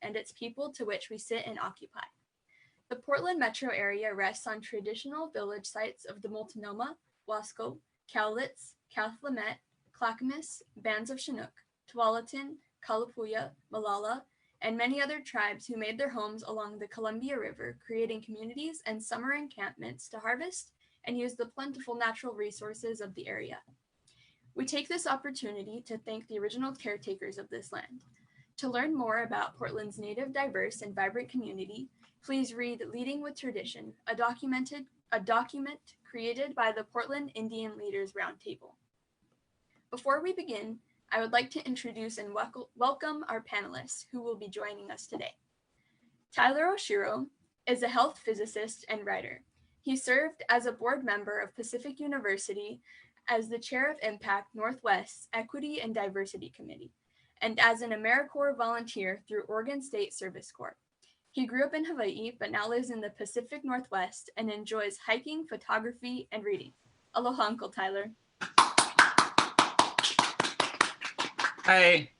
and its people to which we sit and occupy. The Portland metro area rests on traditional village sites of the Multnomah, Wasco, Cowlitz, Cathlamet, Clackamas, bands of Chinook, Tualatin, Kalapuya, Malala, and many other tribes who made their homes along the Columbia River, creating communities and summer encampments to harvest and use the plentiful natural resources of the area. We take this opportunity to thank the original caretakers of this land. To learn more about Portland's native, diverse, and vibrant community, please read Leading with Tradition, a document created by the Portland Indian Leaders Roundtable. Before we begin, I would like to introduce and welcome our panelists who will be joining us today. Tyler Oshiro is a health physicist and writer. He served as a board member of Pacific University as the chair of Impact Northwest's Equity and Diversity Committee, and as an AmeriCorps volunteer through Oregon State Service Corps. He grew up in Hawaii, but now lives in the Pacific Northwest and enjoys hiking, photography, and reading. Aloha, Uncle Tyler. Hi.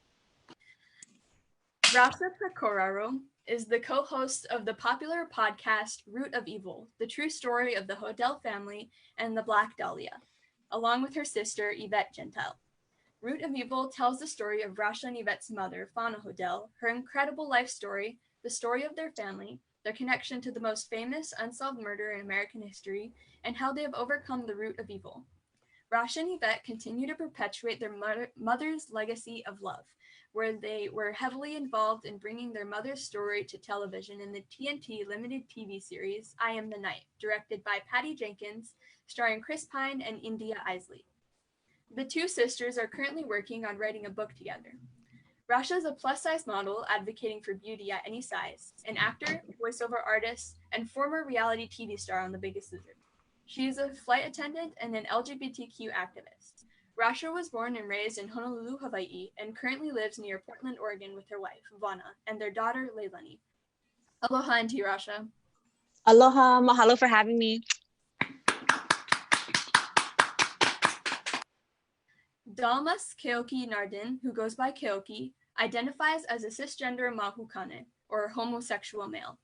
Rasha Pecoraro is the co-host of the popular podcast Root of Evil, the true story of the Hodel family and the Black Dahlia, along with her sister, Yvette Gentile. Root of Evil tells the story of Rasha and Yvette's mother, Fauna Hodel, her incredible life story, the story of their family, their connection to the most famous unsolved murder in American history, and how they have overcome the root of evil. Rasha and Yvette continue to perpetuate their mother's legacy of love, where they were heavily involved in bringing their mother's story to television in the TNT limited TV series I Am the Night, directed by Patty Jenkins, starring Chris Pine and India Isley. The two sisters are currently working on writing a book together. Rasha is a plus-size model advocating for beauty at any size, an actor, voiceover artist, and former reality TV star on The Biggest Loser. She is a flight attendant and an LGBTQ activist. Rasha was born and raised in Honolulu, Hawaii, and currently lives near Portland, Oregon with her wife, Vana, and their daughter, Leilani. Aloha, Auntie Rasha. Aloha, mahalo for having me. Dalmas Keoki Nardin, who goes by Keoki, identifies as a cisgender mahukane, or homosexual male.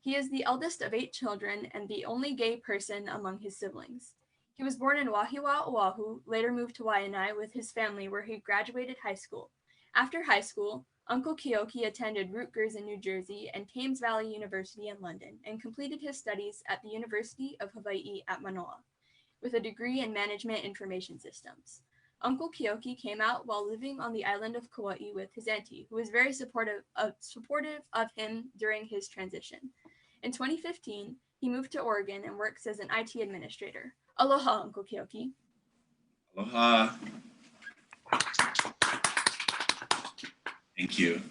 He is the eldest of 8 children and the only gay person among his siblings. He was born in Wahiawa, Oahu, later moved to Waianae with his family where he graduated high school. After high school, Uncle Keoki attended Rutgers in New Jersey and Thames Valley University in London and completed his studies at the University of Hawaii at Manoa with a degree in Management Information Systems. Uncle Keoki came out while living on the island of Kauai with his auntie, who was very supportive of him during his transition. In 2015, he moved to Oregon and works as an IT administrator. Aloha, Uncle Keoki. Aloha. Thank you.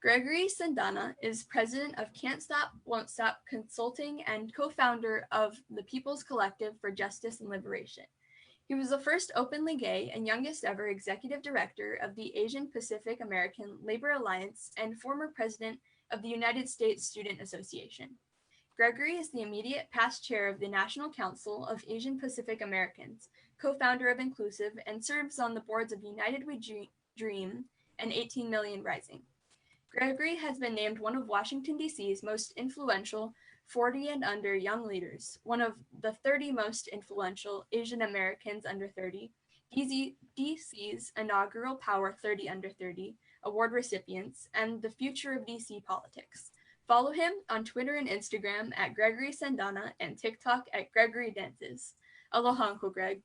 Gregory Cendana is president of Can't Stop, Won't Stop Consulting and co-founder of the People's Collective for Justice and Liberation. He was the first openly gay and youngest ever executive director of the Asian Pacific American Labor Alliance and former president of the United States Student Association. Gregory is the immediate past chair of the National Council of Asian Pacific Americans, co-founder of Inclusive, and serves on the boards of United We Dream and 18 Million Rising. Gregory has been named one of Washington, D.C.'s most influential 40 and under young leaders, one of the 30 most influential Asian Americans under 30, DC's inaugural Power 30 Under 30 award recipients, and the future of DC politics. Follow him on Twitter and Instagram at Gregory Cendana and TikTok at Gregory Dances. Aloha, Uncle Greg.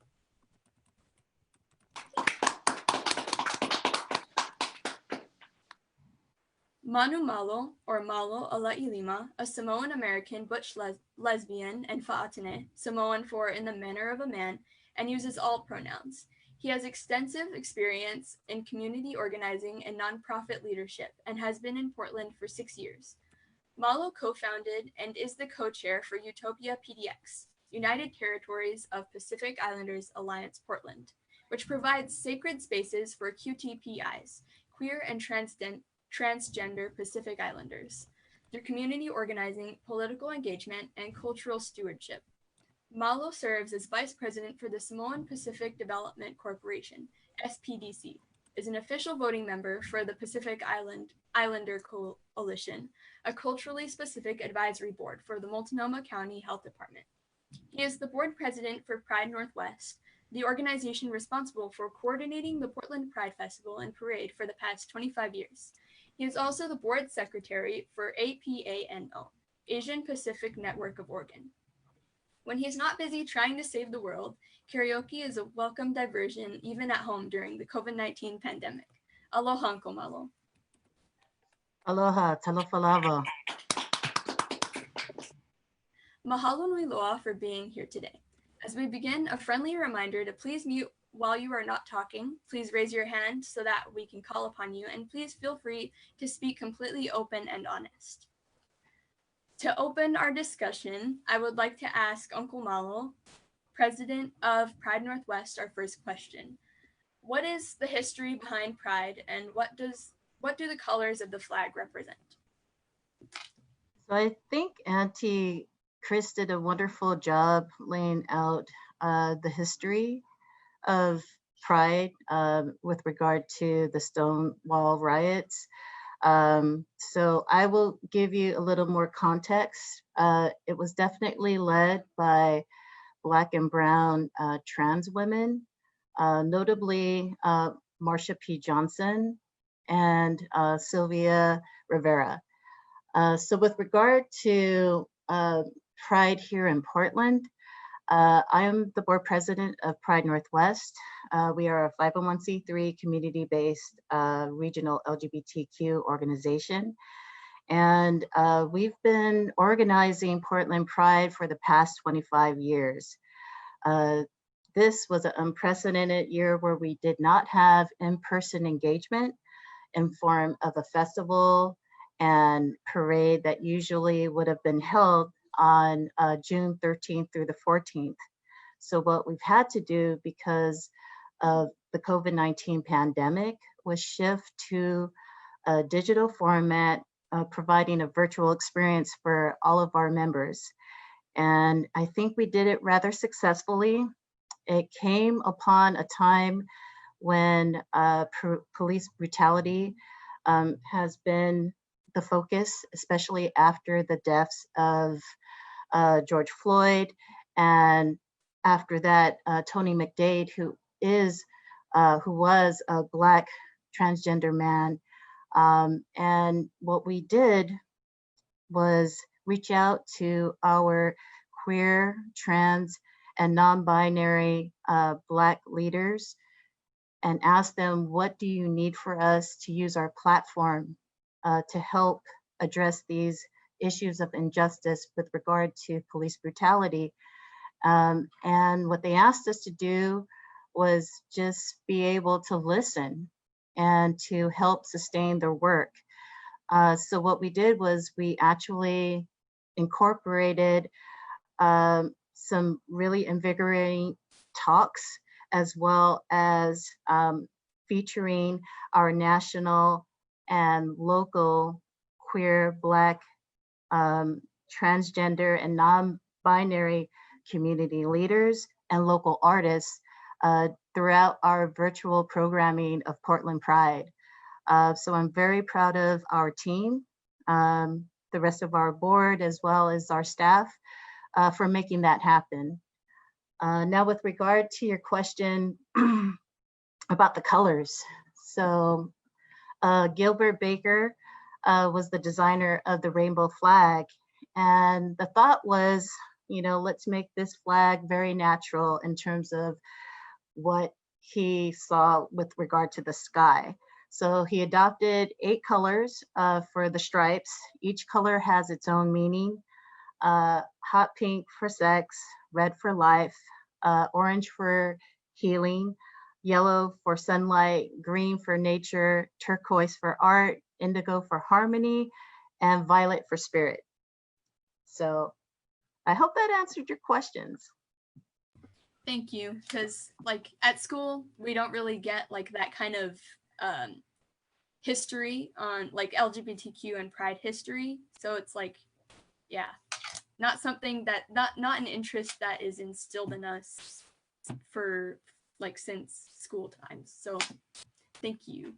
Manu Malo, or Malo Alaʻilima, a Samoan-American butch lesbian and fa'atene, Samoan for in the manner of a man, and uses all pronouns. He has extensive experience in community organizing and nonprofit leadership and has been in Portland for 6 years. Malo co-founded and is the co-chair for Utopia PDX, United Territories of Pacific Islanders Alliance Portland, which provides sacred spaces for QTPIs, queer and transgender Pacific Islanders, through community organizing, political engagement, and cultural stewardship. Malo serves as vice president for the Samoan Pacific Development Corporation, SPDC, is an official voting member for the Pacific Islander Coalition, a culturally specific advisory board for the Multnomah County Health Department. He is the board president for Pride Northwest, the organization responsible for coordinating the Portland Pride Festival and Parade for the past 25 years. He is also the board secretary for APANO, Asian Pacific Network of Oregon. When he is not busy trying to save the world, karaoke is a welcome diversion even at home during the COVID-19 pandemic. Aloha, Uncle Malo. Aloha, talofa lava. Mahalo nui loa for being here today. As we begin, a friendly reminder to please mute while you are not talking. Please raise your hand so that we can call upon you, and please feel free to speak completely open and honest. To open our discussion, I would like to ask Uncle Malo, president of Pride Northwest, our first question. What is the history behind Pride, and what do the colors of the flag represent? So I think Auntie Chris did a wonderful job laying out the history of Pride with regard to the Stonewall riots. So I will give you a little more context. It was definitely led by Black and Brown trans women, notably Marsha P. Johnson and Sylvia Rivera. So with regard to Pride here in Portland, I am the board president of Pride Northwest. We are a 501c3 community-based regional LGBTQ organization. And we've been organizing Portland Pride for the past 25 years. This was an unprecedented year where we did not have in-person engagement in form of a festival and parade that usually would have been held on June 13th through the 14th. So what we've had to do because of the COVID-19 pandemic was shift to a digital format, providing a virtual experience for all of our members. And I think we did it rather successfully. It came upon a time when police brutality has been the focus, especially after the deaths of George Floyd, and after that, Tony McDade, who was a Black transgender man. And what we did was reach out to our queer, trans, and non-binary Black leaders and ask them, what do you need for us to use our platform to help address these issues of injustice with regard to police brutality? And what they asked us to do was just be able to listen and to help sustain their work. So what we did was we actually incorporated some really invigorating talks, as well as featuring our national and local queer, Black, transgender, and non-binary community leaders and local artists throughout our virtual programming of Portland Pride. So I'm very proud of our team, the rest of our board, as well as our staff for making that happen. Now, with regard to your question about the colors. So Gilbert Baker was the designer of the rainbow flag. And the thought was, let's make this flag very natural in terms of what he saw with regard to the sky. So he adopted 8 colors for the stripes. Each color has its own meaning. Hot pink for sex, red for life, orange for healing, yellow for sunlight, green for nature, turquoise for art, indigo for harmony, and violet for spirit. So I hope that answered your questions. Thank you, because at school, we don't really get that kind of history on LGBTQ and Pride history. So it's not something that, not an interest that is instilled in us for since school times. So Thank you.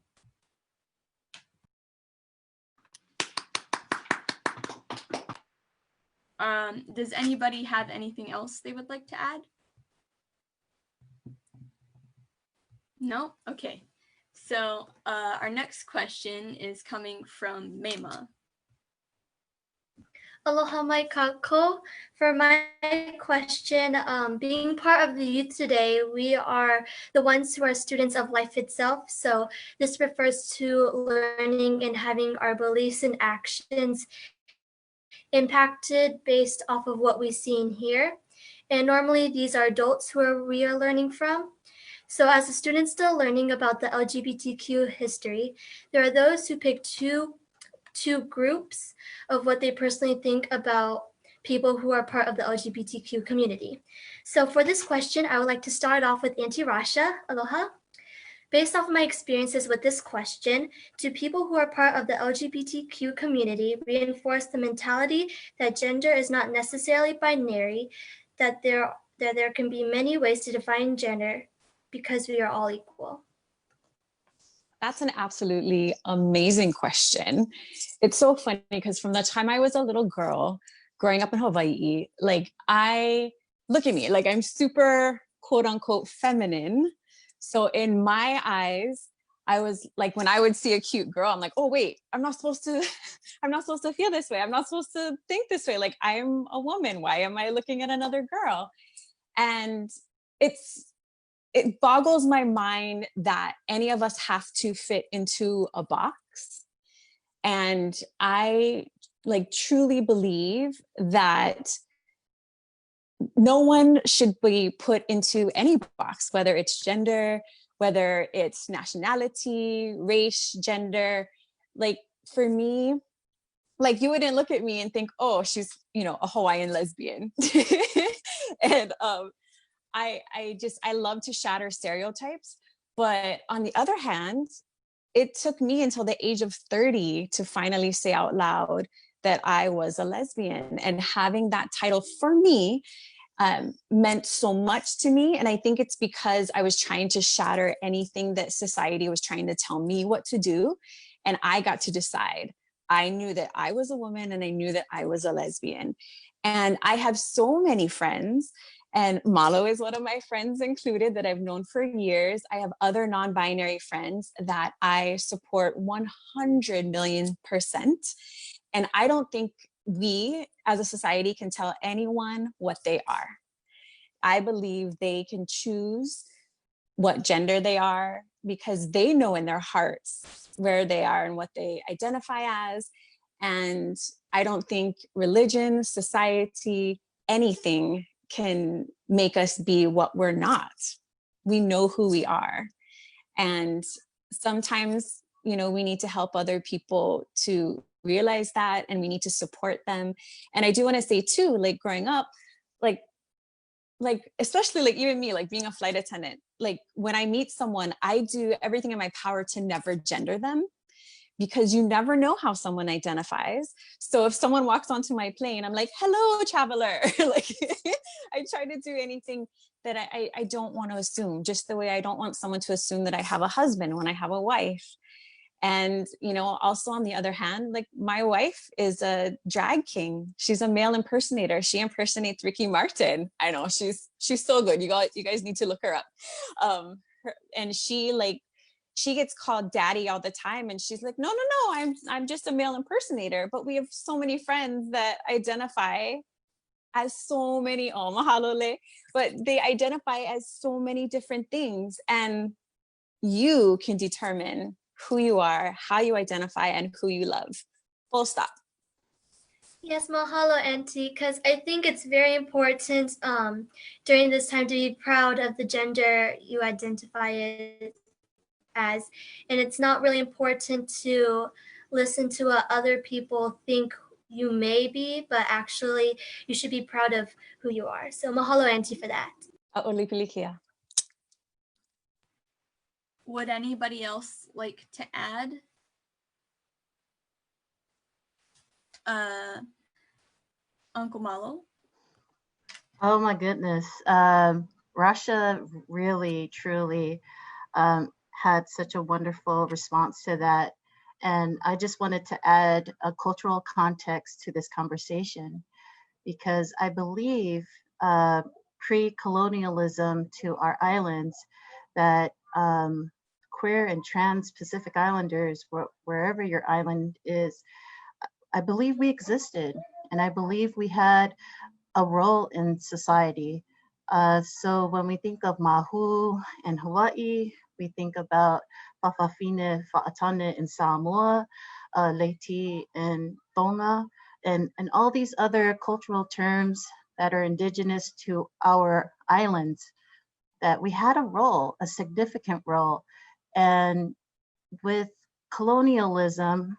Does anybody have anything else they would like to add? No? Okay. So our next question is coming from Mema. Aloha mai kako. For my question, being part of the youth today, we are the ones who are students of life itself. So this refers to learning and having our beliefs and actions impacted based off of what we see and hear. And normally these are adults who we are learning from. So as a student still learning about the LGBTQ history, there are those who pick two groups of what they personally think about people who are part of the LGBTQ community. So for this question, I would like to start off with Auntie Rasha. Aloha. Based off of my experiences with this question, do people who are part of the LGBTQ community reinforce the mentality that gender is not necessarily binary, that there can be many ways to define gender because we are all equal? That's an absolutely amazing question. It's so funny because from the time I was a little girl growing up in Hawaii, like look at me, like I'm super quote unquote feminine. So in my eyes, I was like, when I would see a cute girl, I'm like, oh wait, I'm not supposed to feel this way. I'm not supposed to think this way. Like I'm a woman. Why am I looking at another girl? And it boggles my mind that any of us have to fit into a box. And I like truly believe that no one should be put into any box, whether it's gender, whether it's nationality, race, gender. Like for me, like you wouldn't look at me and think, oh, she's, a Hawaiian lesbian. And I love to shatter stereotypes. But on the other hand, it took me until the age of 30 to finally say out loud that I was a lesbian. And having that title for me meant so much to me. And I think it's because I was trying to shatter anything that society was trying to tell me what to do. And I got to decide. I knew that I was a woman and I knew that I was a lesbian. And I have so many friends, and Malo is one of my friends included that I've known for years. I have other non-binary friends that I support 100 million%. And I don't think we as a society can tell anyone what they are. I believe they can choose what gender they are because they know in their hearts where they are and what they identify as. And I don't think religion, society, anything can make us be what we're not. We know who we are. And sometimes, we need to help other people to realize that, and we need to support them. And I do want to say too, like growing up, like especially like even me, like being a flight attendant, like when I meet someone, I do everything in my power to never gender them, because you never know how someone identifies. So if someone walks onto my plane, I'm like, hello, traveler. Like I try to do anything that I don't want to assume, just the way I don't want someone to assume that I have a husband when I have a wife. And, also on the other hand, like my wife is a drag king. She's a male impersonator. She impersonates Ricky Martin. I know she's so good. You guys need to look her up. And she gets called daddy all the time. And she's like, no, I'm just a male impersonator. But we have so many friends that identify as so many, oh, mahalo le, but they identify as so many different things. And you can determine who you are, how you identify, and who you love. Full stop. Yes, mahalo, Auntie, because I think it's very important during this time to be proud of the gender you identify as. And it's not really important to listen to what other people think you may be, but actually you should be proud of who you are. So mahalo, Auntie, for that. A'olipilikia. Would anybody else like to add? Uncle Malo? Oh my goodness. Rasha really, truly had such a wonderful response to that. And I just wanted to add a cultural context to this conversation, because I believe pre-colonialism to our islands, that queer and trans Pacific Islanders, wherever your island is, I believe we existed, and I believe we had a role in society. So when we think of Mahu in Hawaii, we think about Fa'afafine, Fa'atane in Samoa, Leiti in Tonga, and all these other cultural terms that are indigenous to our islands, that we had a role, a significant role. And with colonialism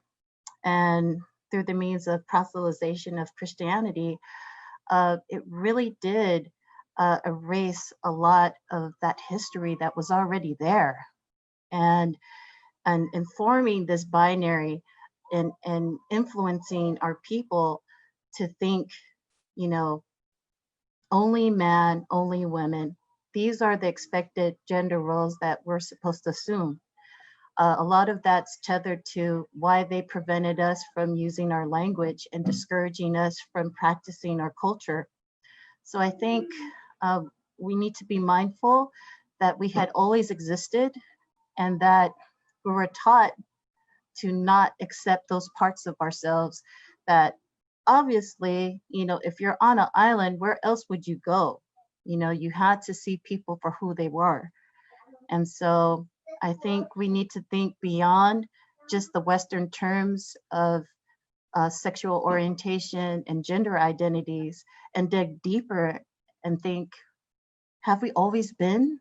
and through the means of proselytization of Christianity, it really did erase a lot of that history that was already there. And informing this binary and influencing our people to think, you know, only man, only women. These are the expected gender roles that we're supposed to assume. A lot of that's tethered to why they prevented us from using our language and discouraging us from practicing our culture. So I think we need to be mindful that we had always existed, and that we were taught to not accept those parts of ourselves that obviously, you know, if you're on an island, where else would you go? You know, you had to see people for who they were. And so I think we need to think beyond just the Western terms of sexual orientation and gender identities, and dig deeper and think, have we always been?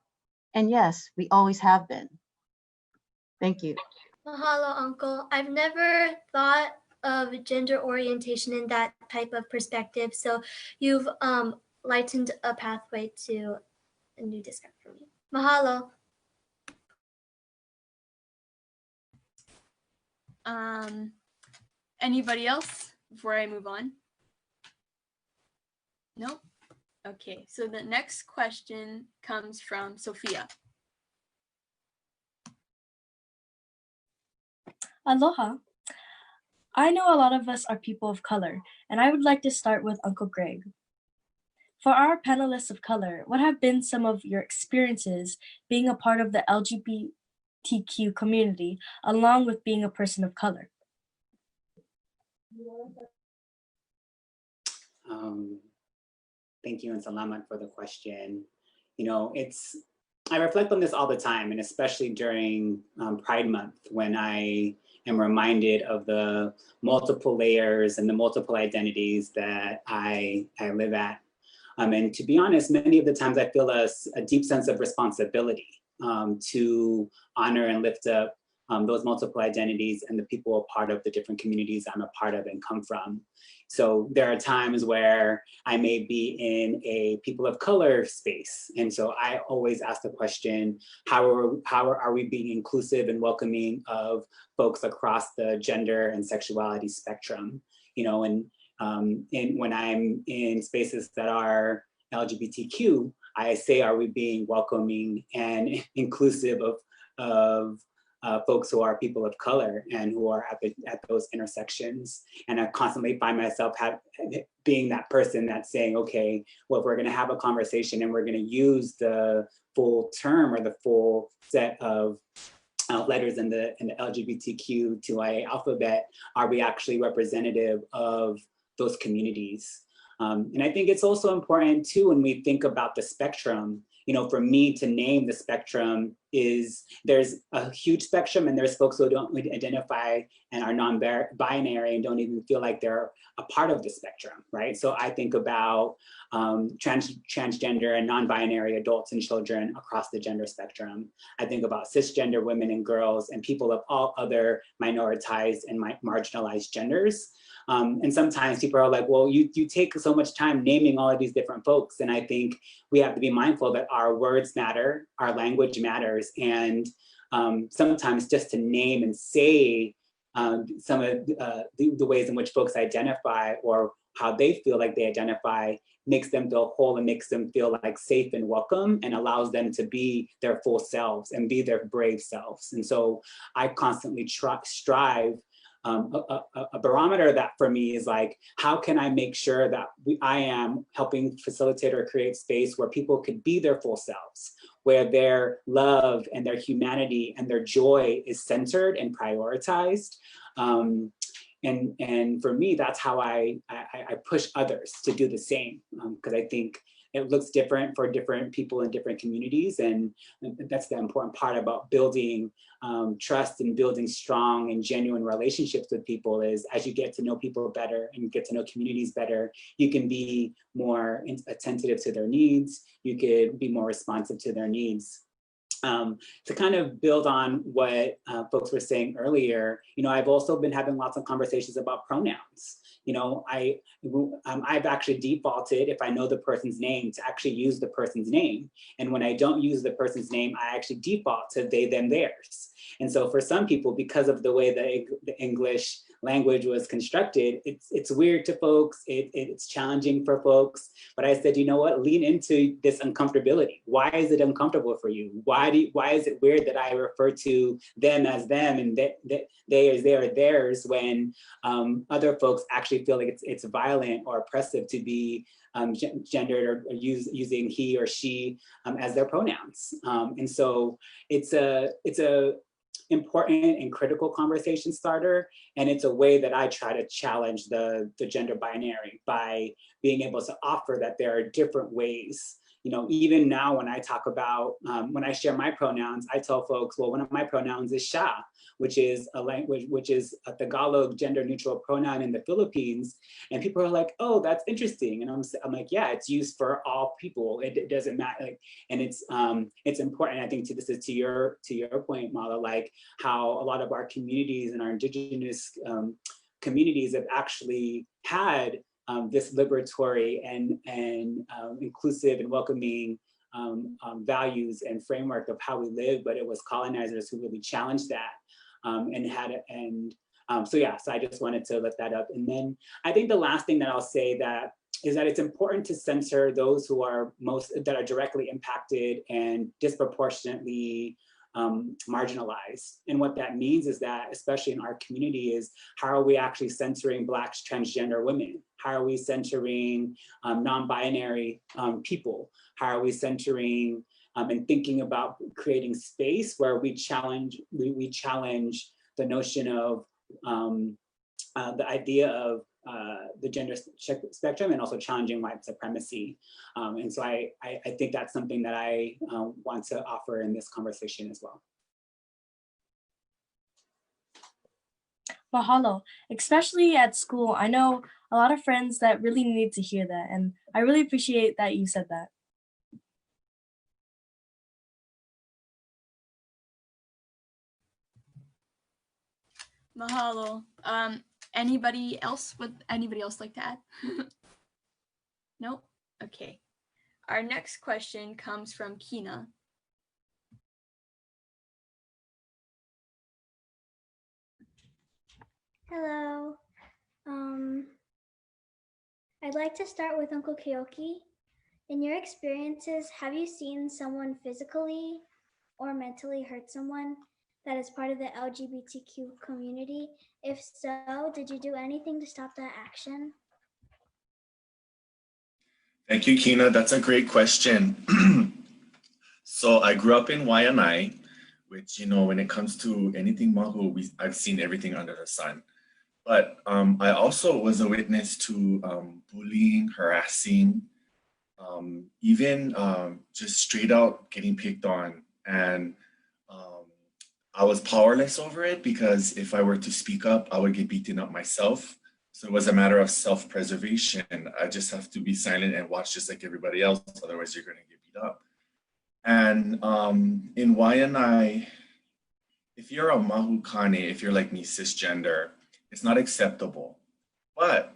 And yes, we always have been. Thank you. Mahalo, Uncle. I've never thought of gender orientation in that type of perspective. So you've lightened a pathway to a new discovery for me. Mahalo. Anybody else before I move on? Nope. Okay, so the next question comes from Sophia. Aloha. I know a lot of us are people of color, and I would like to start with Uncle Greg. For our panelists of color, what have been some of your experiences being a part of the LGBTQ community, along with being a person of color? Thank you, and salamat for the question. You know, I reflect on this all the time, and especially during Pride Month, when I am reminded of the multiple layers and the multiple identities that I live at. And to be honest, many of the times I feel a deep sense of responsibility to honor and lift up those multiple identities and the people a part of the different communities I'm a part of and come from. So there are times where I may be in a people of color space. And so I always ask the question, how are we being inclusive and welcoming of folks across the gender and sexuality spectrum? You know, and when I'm in spaces that are LGBTQ, I say, are we being welcoming and inclusive of folks who are people of color and who are at those intersections? And I constantly find myself being that person that's saying, okay, well, if we're going to have a conversation and we're going to use the full term or the full set of letters in the LGBTQ2IA alphabet, are we actually representative of those communities? And I think it's also important too, when we think about the spectrum, you know, for me to name the spectrum there's a huge spectrum, and there's folks who don't identify and are non-binary and don't even feel like they're a part of the spectrum, right? So I think about transgender and non-binary adults and children across the gender spectrum. I think about cisgender women and girls and people of all other minoritized and marginalized genders. And sometimes people are like, well, you take so much time naming all of these different folks. And I think we have to be mindful that our words matter, our language matters. And sometimes just to name and say some of the ways in which folks identify or how they feel like they identify makes them feel whole and makes them feel like safe and welcome and allows them to be their full selves and be their brave selves. And so I constantly strive. A barometer that for me is like, how can I make sure that I am helping facilitate or create space where people could be their full selves, where their love and their humanity and their joy is centered and prioritized. And for me, that's how I push others to do the same, because I think it looks different for different people in different communities. And that's the important part about building trust and building strong and genuine relationships with people is as you get to know people better and get to know communities better, you can be more attentive to their needs. You could be more responsive to their needs. To kind of build on what folks were saying earlier, I've also been having lots of conversations about pronouns. I've actually defaulted, if I know the person's name, to actually use the person's name. And when I don't use the person's name, I actually default to they, them, theirs. And so for some people, because of the way the English language was constructed, it's weird to folks, it's challenging for folks. But I said, you know what, lean into this uncomfortability. Why is it uncomfortable for you? Why is it weird that I refer to them as them and they as they or theirs when other folks actually feel like it's violent or oppressive to be gendered or using he or she as their pronouns. And so it's a important and critical conversation starter. And it's a way that I try to challenge the gender binary by being able to offer that there are different ways. Even now when I talk about, when I share my pronouns, I tell folks, well, one of my pronouns is siya, which is a Tagalog gender neutral pronoun in the Philippines. And people are like, oh, that's interesting. And I'm like, yeah, it's used for all people. It doesn't matter. And it's important. I think this is to your point, Malo, like how a lot of our communities and our indigenous communities have actually had this liberatory and inclusive and welcoming values and framework of how we live, but it was colonizers who really challenged that and had it. So I just wanted to lift that up. And then I think the last thing that I'll say is that it's important to censor those who are that are directly impacted and disproportionately marginalized. And what that means is that, especially in our community, is how are we actually censoring Blacks, transgender women? How are we censoring non-binary people? How are we censoring and thinking about creating space where we challenge the notion of the idea of the gender spectrum and also challenging white supremacy. And so I think that's something that I want to offer in this conversation as well. Mahalo, especially at school. I know a lot of friends that really need to hear that, and I really appreciate that you said that. Mahalo. Anybody else? Would anybody else like to add? Nope. Okay. Our next question comes from Kina. Hello. I'd like to start with Uncle Keoki. In your experiences, have you seen someone physically or mentally hurt someone that is part of the LGBTQ community? If so, did you do anything to stop that action? Thank you, Kina. That's a great question. So I grew up in Waianae, which, when it comes to anything Mahu, I've seen everything under the sun. But I also was a witness to bullying, harassing, even just straight out getting picked on. And I was powerless over it because if I were to speak up, I would get beaten up myself. So it was a matter of self-preservation. I just have to be silent and watch just like everybody else, otherwise you're going to get beat up. And in Waianae, if you're a mahukane, if you're like me, cisgender, it's not acceptable. But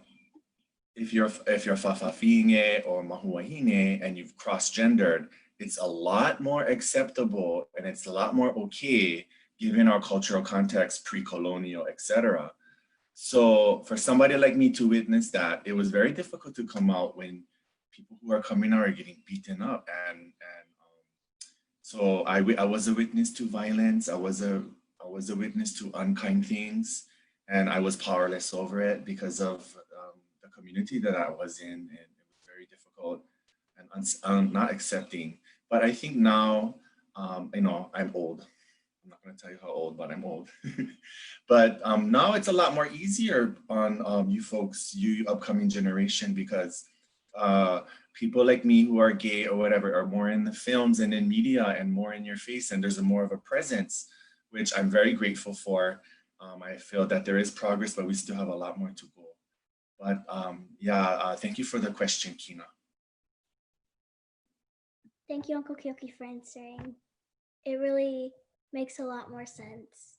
if you're fa'afafine or mahuahine and you've cross-gendered, it's a lot more acceptable and it's a lot more okay given our cultural context, pre-colonial, etc. So for somebody like me to witness that, it was very difficult to come out when people who are coming out are getting beaten up. And so I was a witness to violence. I was a witness to unkind things, and I was powerless over it because of the community that I was in, and it was very difficult and not accepting. But I think now, you know, I'm old. I'm not going to tell you how old, but I'm old. But now it's a lot more easier on you folks, you upcoming generation, because people like me who are gay or whatever are more in the films and in media and more in your face, and there's a more of a presence, which I'm very grateful for. I feel that there is progress, but we still have a lot more to go. But yeah, thank you for the question, Kina. Thank you, Uncle Keoki, for answering. It really makes a lot more sense.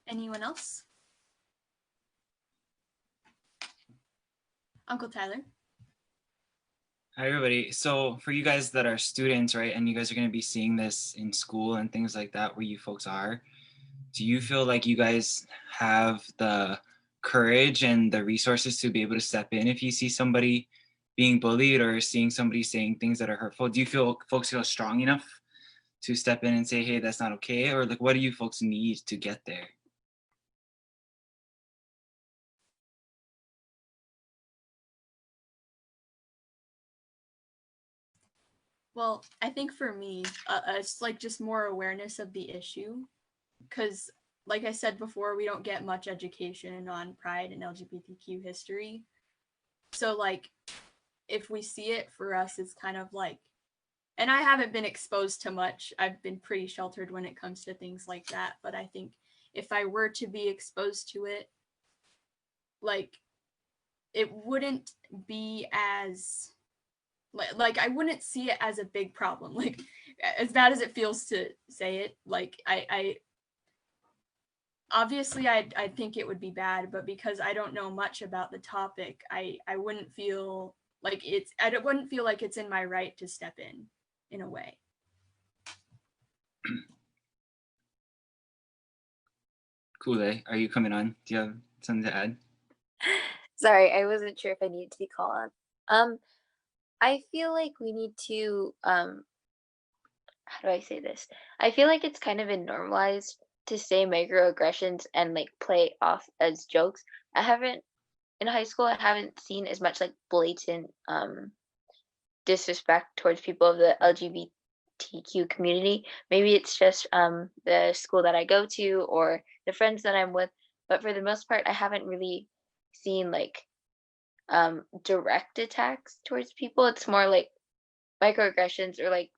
Anyone else? Uncle Tyler. Hi, everybody. So for you guys that are students, right, and you guys are going to be seeing this in school and things like that where you folks are, do you feel like you guys have the courage and the resources to be able to step in if you see somebody being bullied or seeing somebody saying things that are hurtful? Do you feel folks feel strong enough to step in and say, hey, that's not okay? Or like, what do you folks need to get there? Well, I think for me, it's like just more awareness of the issue, because like I said before, we don't get much education on Pride and LGBTQ history. So like, if we see it, for us, it's kind of like, and I haven't been exposed to much. I've been pretty sheltered when it comes to things like that. But I think if I were to be exposed to it, like, it wouldn't be as, like I wouldn't see it as a big problem. Like, as bad as it feels to say it, like I obviously I think it would be bad, but because I don't know much about the topic, I wouldn't feel like I wouldn't feel like it's in my right to step in a way. Kool-Aid, are you coming on? Do you have something to add? Sorry, I wasn't sure if I needed to be called on. I feel like we need to, how do I say this? I feel like it's kind of been normalized to say microaggressions and like play off as jokes. In high school, I haven't seen as much like blatant disrespect towards people of the LGBTQ community. Maybe it's just the school that I go to or the friends that I'm with, but for the most part, I haven't really seen like direct attacks towards people. It's more like microaggressions or like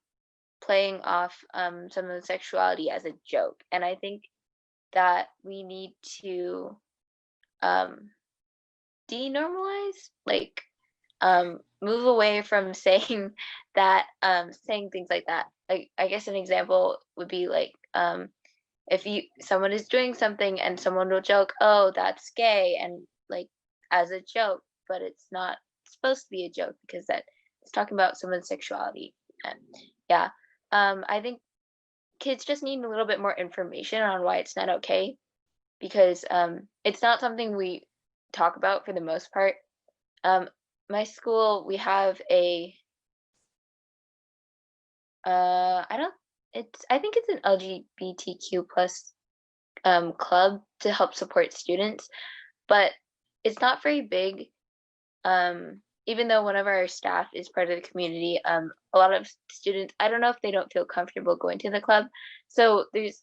playing off some of the sexuality as a joke. And I think that we need to denormalize, like move away from saying that, saying things like that. Like, I guess an example would be like if someone is doing something and someone will joke, oh, that's gay, and like as a joke, but it's not supposed to be a joke because that it's talking about someone's sexuality. And yeah, I think kids just need a little bit more information on why it's not okay, because it's not something we talk about for the most part. My school, we have a I think it's an LGBTQ plus club to help support students, but it's not very big. Even though one of our staff is part of the community, a lot of students, I don't know if they don't feel comfortable going to the club. So there's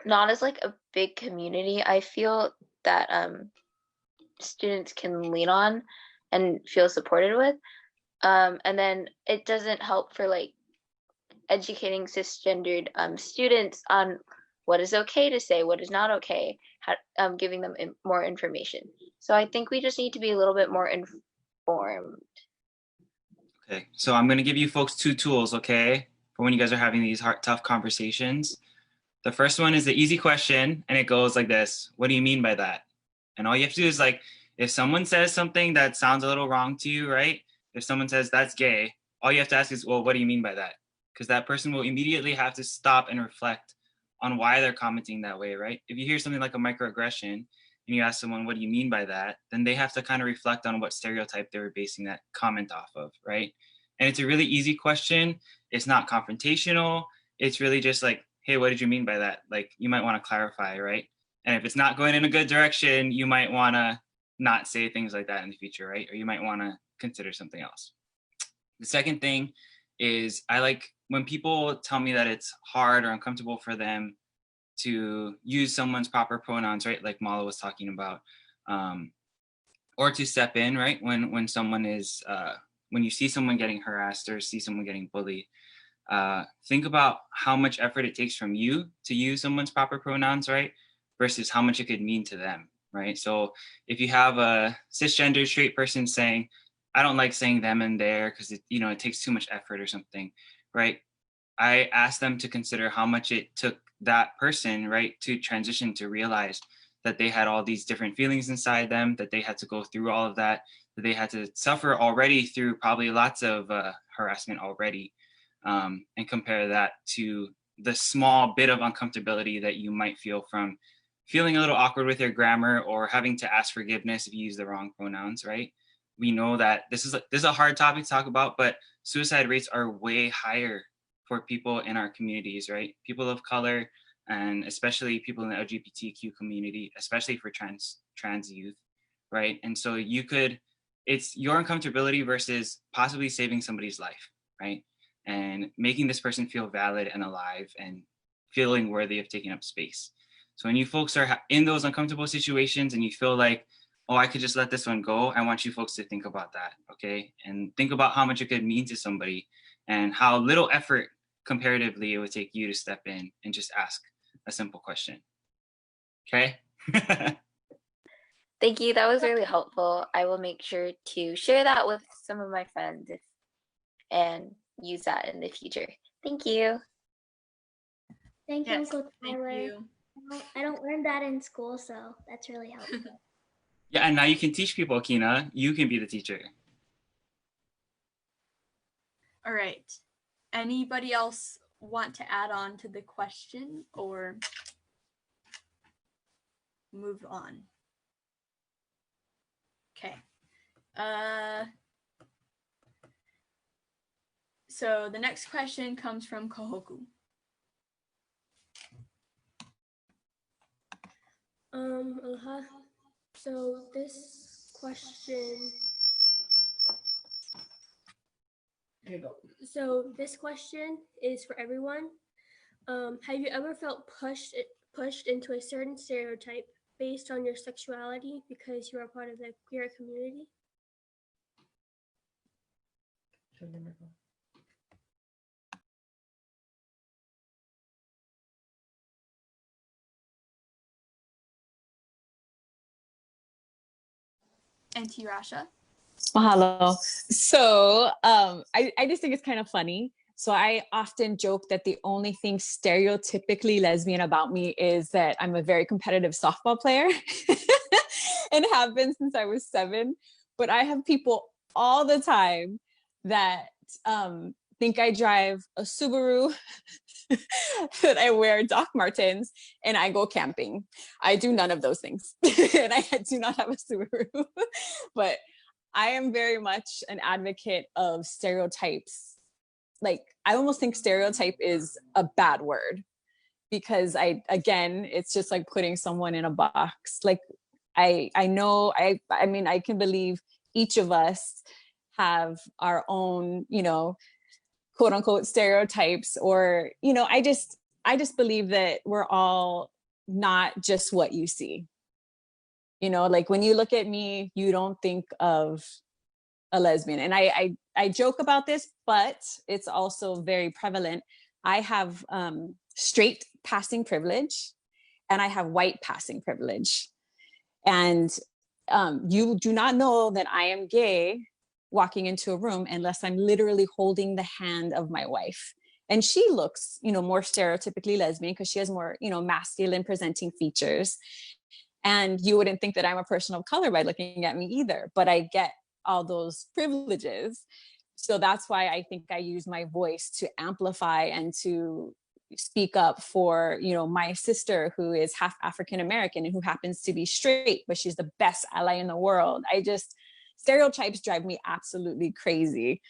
not as like a big community, I feel, that students can lean on and feel supported with. And then it doesn't help for like educating cisgendered students on what is okay to say, what is not okay, giving them more information. So I think we just need to be a little bit more informed. Okay, so I'm going to give you folks 2 tools, okay, for when you guys are having these tough conversations. The first one is the easy question, and it goes like this: what do you mean by that? And all you have to do is, like, if someone says something that sounds a little wrong to you, right? If someone says that's gay, all you have to ask is, well, what do you mean by that? because that person will immediately have to stop and reflect on why they're commenting that way, right? If you hear something like a microaggression and you ask someone, what do you mean by that? Then they have to kind of reflect on what stereotype they were basing that comment off of, right? And it's a really easy question. It's not confrontational. It's really just like, hey, what did you mean by that? Like, you might want to clarify, right? And if it's not going in a good direction, you might want to not say things like that in the future, right? Or you might want to consider something else. The second thing is I like when people tell me that it's hard or uncomfortable for them to use someone's proper pronouns, right? Like Malo was talking about, or to step in, right? When someone is, when you see someone getting harassed or see someone getting bullied, think about how much effort it takes from you to use someone's proper pronouns, right? Versus how much it could mean to them, right? So if you have a cisgender straight person saying, I don't like saying them and there because it takes too much effort or something, right? I asked them to consider how much it took that person, right, to transition to realize that they had all these different feelings inside them, that they had to go through all of that they had to suffer already through probably lots of harassment already, and compare that to the small bit of uncomfortability that you might feel from feeling a little awkward with your grammar or having to ask forgiveness if you use the wrong pronouns, right? We know that this is a hard topic to talk about, but suicide rates are way higher for people in our communities, right? People of color, and especially people in the LGBTQ community, especially for trans youth, right? And so it's your uncomfortability versus possibly saving somebody's life, right? And making this person feel valid and alive and feeling worthy of taking up space. So when you folks are in those uncomfortable situations and you feel like, oh, I could just let this one go, I want you folks to think about that, okay? And think about how much it could mean to somebody and how little effort comparatively it would take you to step in and just ask a simple question, okay? Thank you. That was really helpful. I will make sure to share that with some of my friends and use that in the future. Thank you. Thank you, Yes, Uncle thank Tyler. you. I don't learn that in school, so that's really helpful. Yeah, and now you can teach people, Kina. You can be the teacher. All right. Anybody else want to add on to the question or move on? Okay. So the next question comes from Kohoku. Aloha. So this question. Here you go. So this question is for everyone. Have you ever felt pushed into a certain stereotype based on your sexuality because you are part of the queer community? And to Rasha. Mahalo. So I just think it's kind of funny. So I often joke that the only thing stereotypically lesbian about me is that I'm a very competitive softball player and have been since I was 7. But I have people all the time that think I drive a Subaru, that I wear Doc Martens, and I go camping. I do none of those things. And I do not have a Subaru. But I am very much an advocate of stereotypes. Like, I almost think stereotype is a bad word because it's just like putting someone in a box. Like, I know, I mean, I can believe each of us have our own, quote unquote stereotypes, or, I just believe that we're all not just what you see. Like when you look at me, you don't think of a lesbian. And I joke about this, but it's also very prevalent. I have straight passing privilege and I have white passing privilege. And you do not know that I am gay walking into a room unless I'm literally holding the hand of my wife. And she looks, more stereotypically lesbian because she has more, masculine presenting features. And you wouldn't think that I'm a person of color by looking at me either, but I get all those privileges. So that's why I think I use my voice to amplify and to speak up for, you know, my sister who is half African American and who happens to be straight, but she's the best ally in the world. Stereotypes drive me absolutely crazy.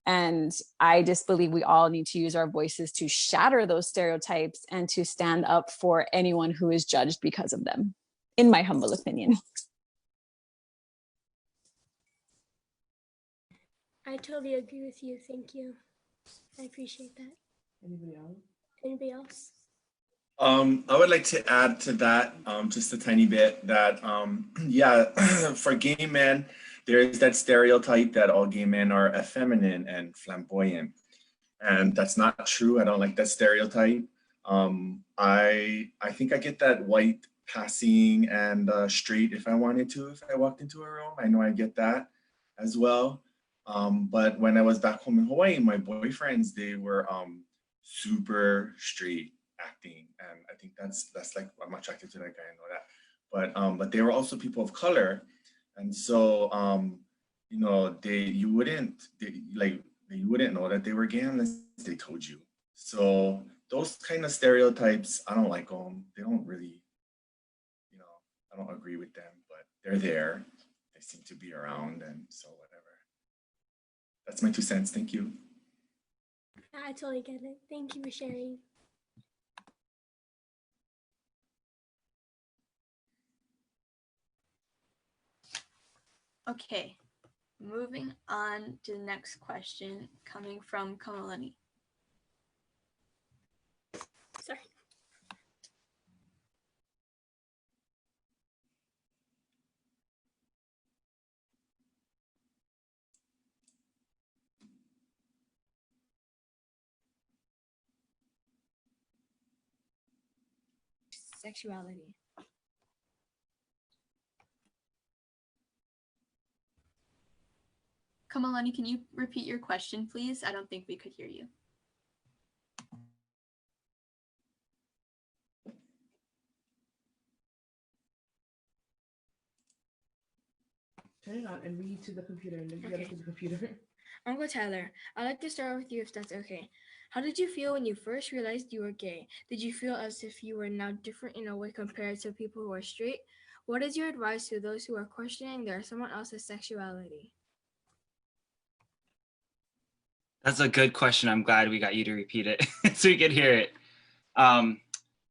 And I just believe we all need to use our voices to shatter those stereotypes and to stand up for anyone who is judged because of them, in my humble opinion. I totally agree with you. Thank you. I appreciate that. Anybody else? Anybody else? I would like to add to that just a tiny bit that, yeah, for gay men, there is that stereotype that all gay men are effeminate and flamboyant. And that's not true. I don't like that stereotype. I think I get that white passing and straight if I wanted to, if I walked into a room. I know I get that as well. But when I was back home in Hawaii, my boyfriends, they were super straight acting. And I think that's like, I'm attracted to that guy, I know that. But they were also people of color. And so, you know, you wouldn't know that they were gay unless they told you. So those kind of stereotypes, I don't like them. They don't really, you know, I don't agree with them, but they're there. They seem to be around, and so whatever. That's my 2 cents. Thank you. I totally get it. Thank you for sharing. Okay, moving on to the next question coming from Kamaliʻi. Sorry. Sexuality. Kamaliʻi, can you repeat your question, please? I don't think we could hear you. Turn it on and read to the computer, and then you gotta to the computer. Uncle Tyler, I'd like to start with you if that's okay. How did you feel when you first realized you were gay? Did you feel as if you were now different in a way compared to people who are straight? What is your advice to those who are questioning their someone else's sexuality? That's a good question. I'm glad we got you to repeat it so we could hear it.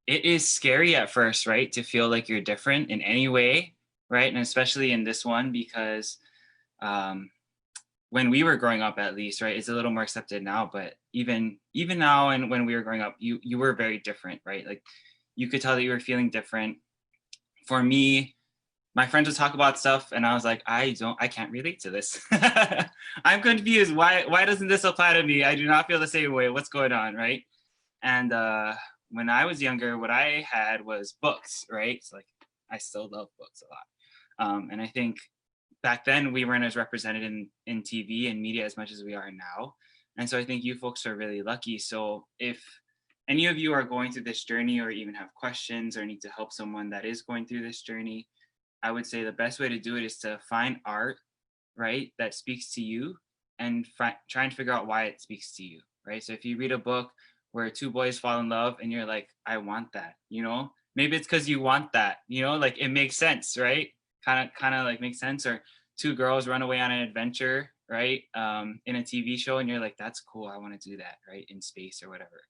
It is scary at first, right? To feel like you're different in any way, right? And especially in this one, because when we were growing up, at least, right, it's a little more accepted now, but even now and when we were growing up, you were very different, right? Like you could tell that you were feeling different. For me, my friends would talk about stuff and I was like, I can't relate to this. I'm confused. Why doesn't this apply to me? I do not feel the same way. What's going on, right? And when I was younger, what I had was books, right? It's like, I still love books a lot. And I think back then we weren't as represented in TV and media as much as we are now. And so I think you folks are really lucky. So if any of you are going through this journey or even have questions or need to help someone that is going through this journey, I would say the best way to do it is to find art, right, that speaks to you and try and figure out why it speaks to you, right? So if you read a book where 2 boys fall in love and you're like, I want that, you know, maybe it's because you want that, you know, like it makes sense, right? Kind of like makes sense. Or 2 girls run away on an adventure, right? In a TV show and you're like, that's cool, I want to do that, right? In space or whatever.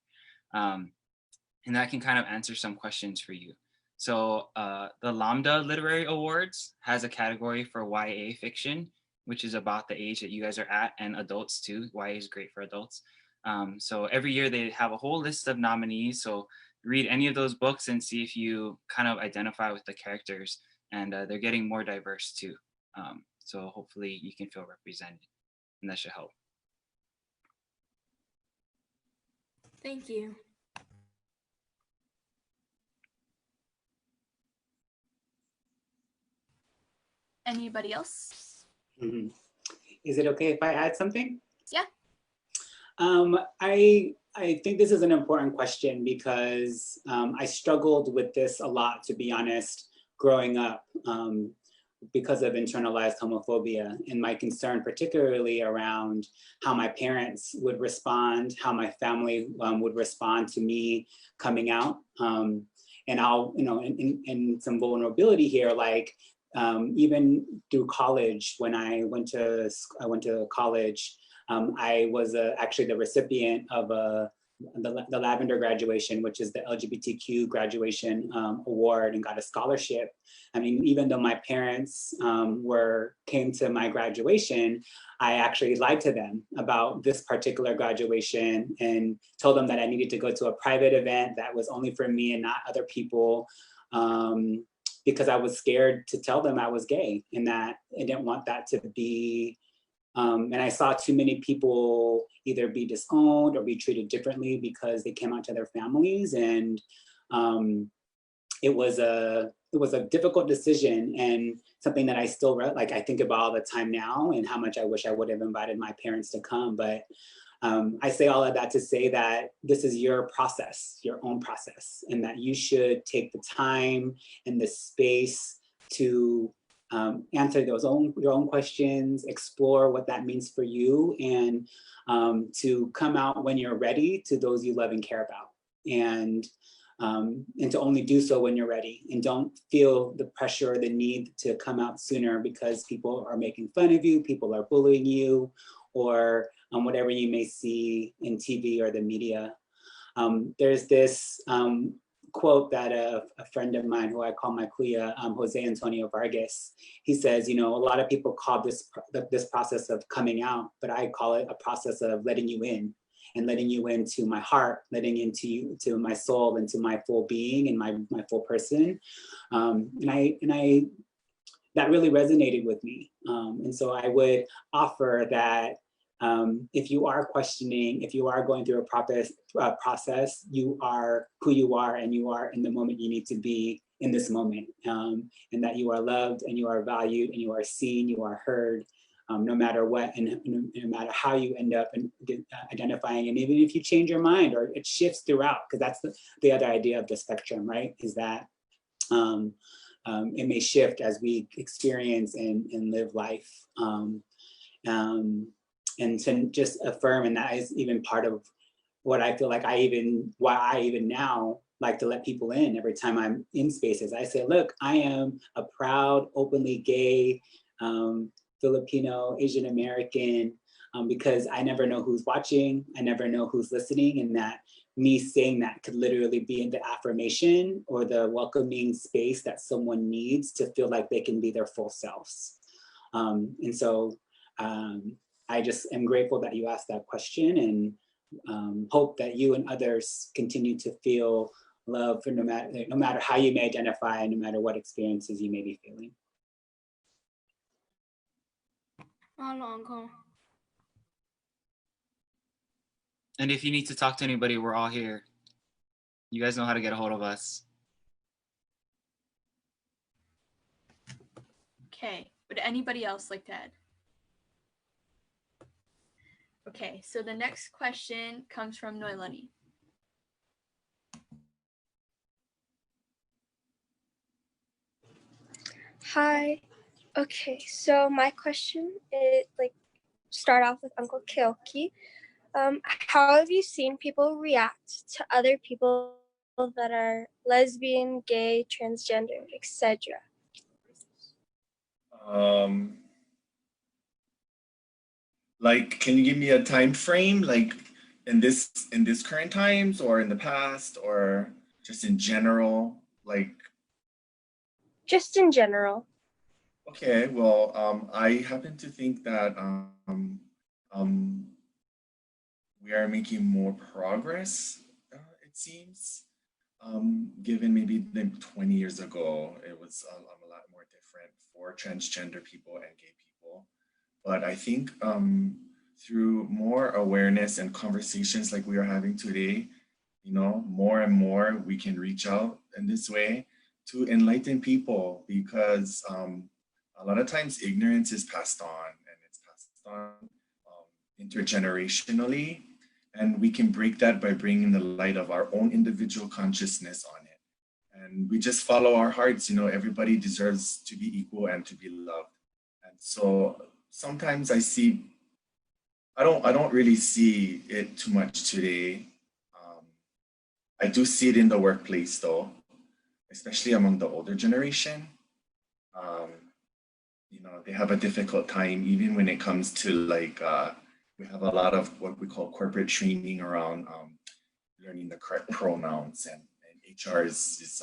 And that can kind of answer some questions for you. So the Lambda Literary Awards has a category for YA fiction, which is about the age that you guys are at, and adults too. YA is great for adults. So every year they have a whole list of nominees. So read any of those books and see if you kind of identify with the characters. And they're getting more diverse too. So hopefully you can feel represented, and that should help. Thank you. Anybody else? Mm-hmm. Is it okay if I add something? Yeah. I think this is an important question because I struggled with this a lot, to be honest, growing up. because of internalized homophobia, and my concern particularly around how my parents would respond, how my family would respond to me coming out. And I'll, in some vulnerability here, like even through college, when I went to college, I was actually the recipient of the Lavender graduation, which is the LGBTQ graduation award, and got a scholarship. I mean, even though my parents came to my graduation, I actually lied to them about this particular graduation and told them that I needed to go to a private event that was only for me and not other people, because I was scared to tell them I was gay and that I didn't want that to be. And I saw too many people either be disowned or be treated differently because they came out to their families. And it was a difficult decision, and something that I still I think about all the time now, and how much I wish I would have invited my parents to come. But I say all of that to say that this is your process, your own process, and that you should take the time and the space to answer your own questions, explore what that means for you, and to come out when you're ready to those you love and care about, and to only do so when you're ready, and don't feel the pressure or the need to come out sooner because people are making fun of you, people are bullying you, or whatever you may see in TV or the media. There's this quote that a friend of mine who I call my kuya, Jose Antonio Vargas, he says, a lot of people call this process of coming out, but I call it a process of letting you in, and letting you into my heart, letting into you, to my soul, into my full being and my full person. And I that really resonated with me. And so I would offer that if you are questioning, if you are going through a process, you are who you are, and you are in the moment you need to be in this moment, and that you are loved and you are valued and you are seen, you are heard, no matter what, and no matter how you end up identifying. And even if you change your mind or it shifts throughout, because that's the other idea of the spectrum, right? Is that it may shift as we experience and live life. And to just affirm, and that is even part of what I feel like why I even now like to let people in every time I'm in spaces. I say, look, I am a proud, openly gay, Filipino, Asian American, because I never know who's watching, I never know who's listening, and that me saying that could literally be the affirmation or the welcoming space that someone needs to feel like they can be their full selves. And so I just am grateful that you asked that question, and hope that you and others continue to feel love, no matter how you may identify, no matter what experiences you may be feeling. Malo, Uncle. And if you need to talk to anybody, we're all here. You guys know how to get a hold of us. Okay, would anybody else like to add? Okay, so the next question comes from Noelani. Hi. Okay, so my question is start off with Uncle Keoki. How have you seen people react to other people that are lesbian, gay, transgender, etc.? Can you give me a time frame, like in this current times, or in the past, or just in general, Just in general. Okay, well, I happen to think that we are making more progress, it seems. Given maybe 20 years ago, it was a lot more different for transgender people and gay people. But I think through more awareness and conversations like we are having today, more and more we can reach out in this way to enlighten people, because a lot of times ignorance is passed on, and it's passed on intergenerationally, and we can break that by bringing the light of our own individual consciousness on it. And we just follow our hearts, you know, everybody deserves to be equal and to be loved. And so sometimes I see, I don't really see it too much today. I do see it in the workplace though, especially among the older generation. You know, they have a difficult time even when it comes to like, we have a lot of what we call corporate training around learning the correct pronouns, and HR is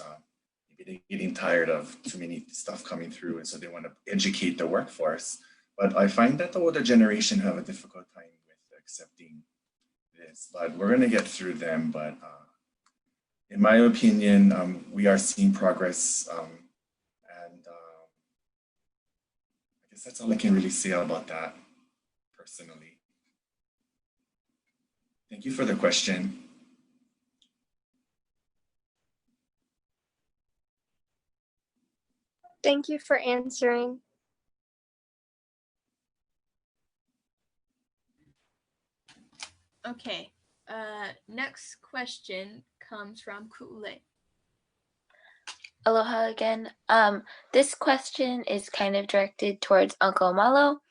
maybe they're getting tired of too many stuff coming through, and so they want to educate the workforce. But I find that the older generation have a difficult time with accepting this, but we're going to get through them. But in my opinion, we are seeing progress, and I guess that's all I can really say about that personally. Thank you for the question. Thank you for answering. Okay, next question comes from Ku'ule. Aloha again. This question is kind of directed towards Uncle Malo.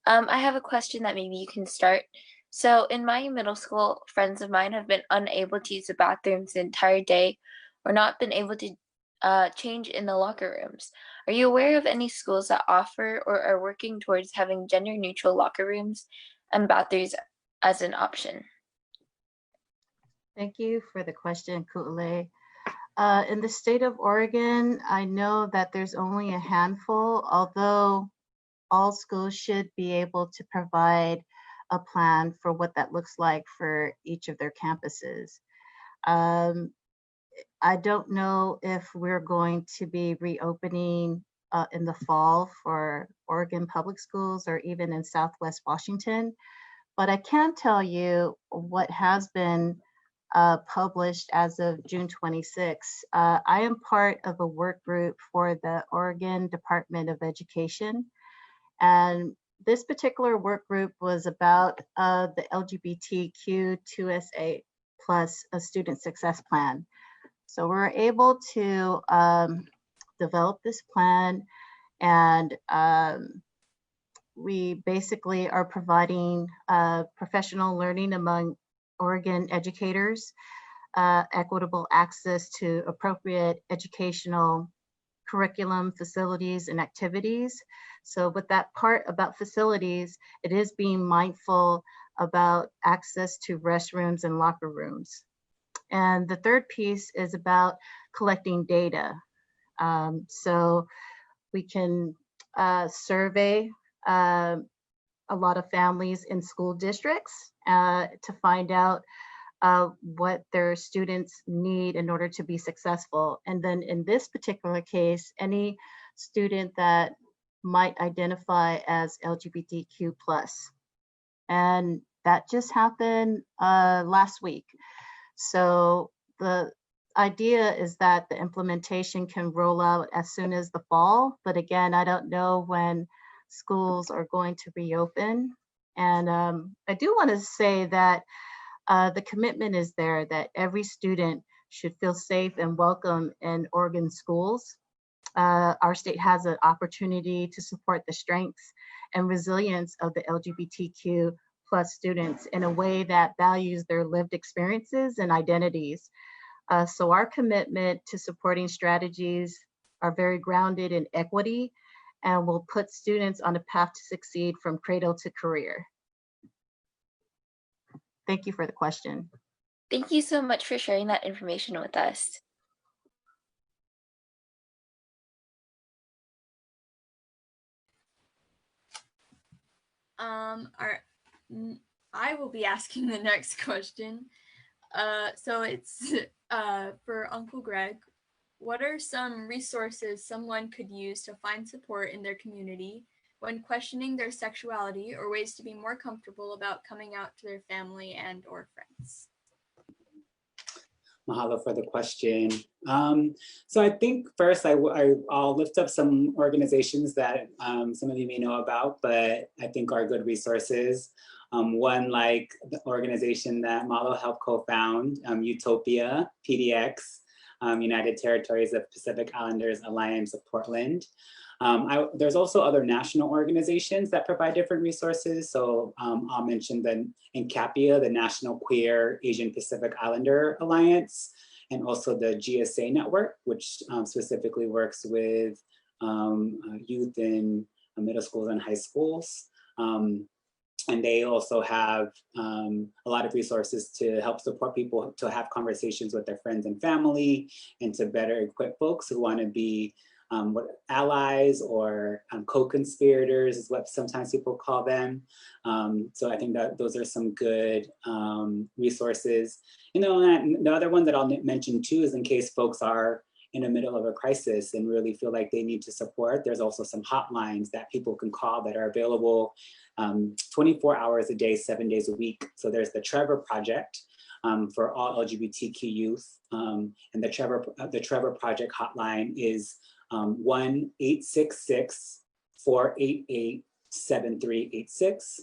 I have a question that maybe you can start. So in my middle school, friends of mine have been unable to use the bathrooms the entire day or not been able to change in the locker rooms. Are you aware of any schools that offer or are working towards having gender-neutral locker rooms and bathrooms as an option? Thank you for the question, Ku'ule. In the state of Oregon, I know that there's only a handful, although all schools should be able to provide a plan for what that looks like for each of their campuses. I don't know if we're going to be reopening in the fall for Oregon public schools or even in Southwest Washington, but I can tell you what has been published as of June 26. I am part of a work group for the Oregon Department of Education, and this particular work group was about the LGBTQ2SA plus a student success plan. So we're able to develop this plan, and we basically are providing professional learning among Oregon educators, equitable access to appropriate educational curriculum, facilities, and activities. So with that part about facilities, it is being mindful about access to restrooms and locker rooms. And the third piece is about collecting data. So we can survey a lot of families in school districts to find out what their students need in order to be successful. And then in this particular case, any student that might identify as LGBTQ+. And that just happened last week. So the idea is that the implementation can roll out as soon as the fall, but again, I don't know when schools are going to reopen. And I do want to say that the commitment is there that every student should feel safe and welcome in Oregon schools. Our state has an opportunity to support the strengths and resilience of the LGBTQ+ students in a way that values their lived experiences and identities. So our commitment to supporting strategies are very grounded in equity and will put students on a path to succeed from cradle to career. Thank you for the question. Thank you so much for sharing that information with us. I will be asking the next question. So it's for Uncle Greg. What are some resources someone could use to find support in their community when questioning their sexuality, or ways to be more comfortable about coming out to their family and or friends? Mahalo for the question. So I think first I'll lift up some organizations that some of you may know about, but I think are good resources. One like the organization that Malo helped co-found, Utopia, PDX. United Territories of Pacific Islanders Alliance of Portland. There's also other national organizations that provide different resources. So I'll mention the NCAPIA, the National Queer Asian Pacific Islander Alliance, and also the GSA network, which specifically works with youth in middle schools and high schools. And they also have a lot of resources to help support people to have conversations with their friends and family, and to better equip folks who want to be allies or co-conspirators is what sometimes people call them. So I think that those are some good resources. And the other one that I'll mention too is in case folks are in the middle of a crisis and really feel like they need to support, there's also some hotlines that people can call that are available 24 hours a day, 7 days a week. So there's the Trevor Project for all LGBTQ youth. And the Trevor Project hotline is 1-866-488-7386.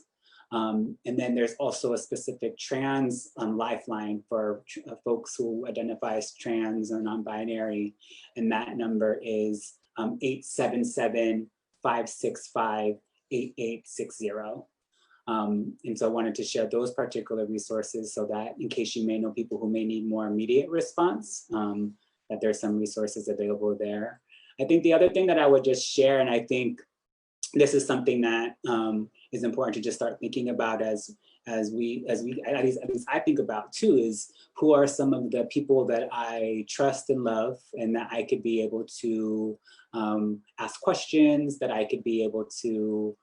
And then there's also a specific trans lifeline for folks who identify as trans or non-binary. And that number is 877-565-8860. And so I wanted to share those particular resources so that in case you may know people who may need more immediate response, that there's some resources available there. I think the other thing that I would just share, and I think this is something that is important to just start thinking about as we at least I think about too, is who are some of the people that I trust and love, and that I could be able to ask questions, that I could be able to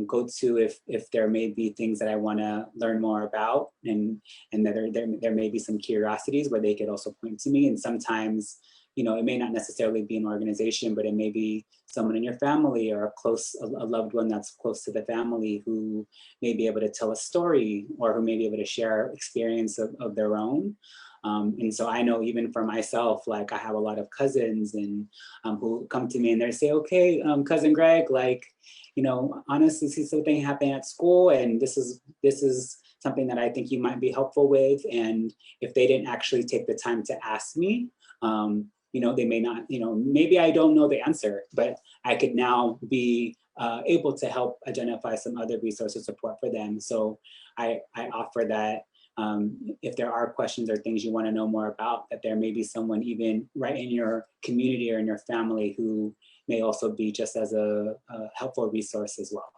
go to if there may be things that I want to learn more about, and that there may be some curiosities where they could also point to me. And sometimes, it may not necessarily be an organization, but it may be someone in your family or a loved one that's close to the family who may be able to tell a story, or who may be able to share experience of their own. And so I know even for myself, like I have a lot of cousins and who come to me and they say, okay, cousin Greg, like, honestly, see something happening at school, and this is something that I think you might be helpful with. And if they didn't actually take the time to ask me, they may not, maybe I don't know the answer, but I could now be able to help identify some other resource of support for them. So I offer that if there are questions or things you want to know more about, that there may be someone even right in your community or in your family who may also be just as a helpful resource as well.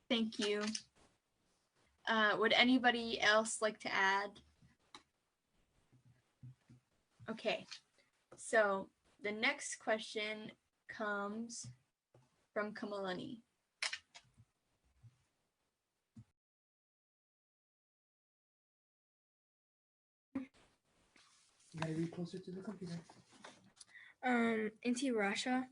Thank you. Would anybody else like to add? Okay, so the next question comes from Kamaliʻi. You gotta be closer to the computer. Auntie Rasha,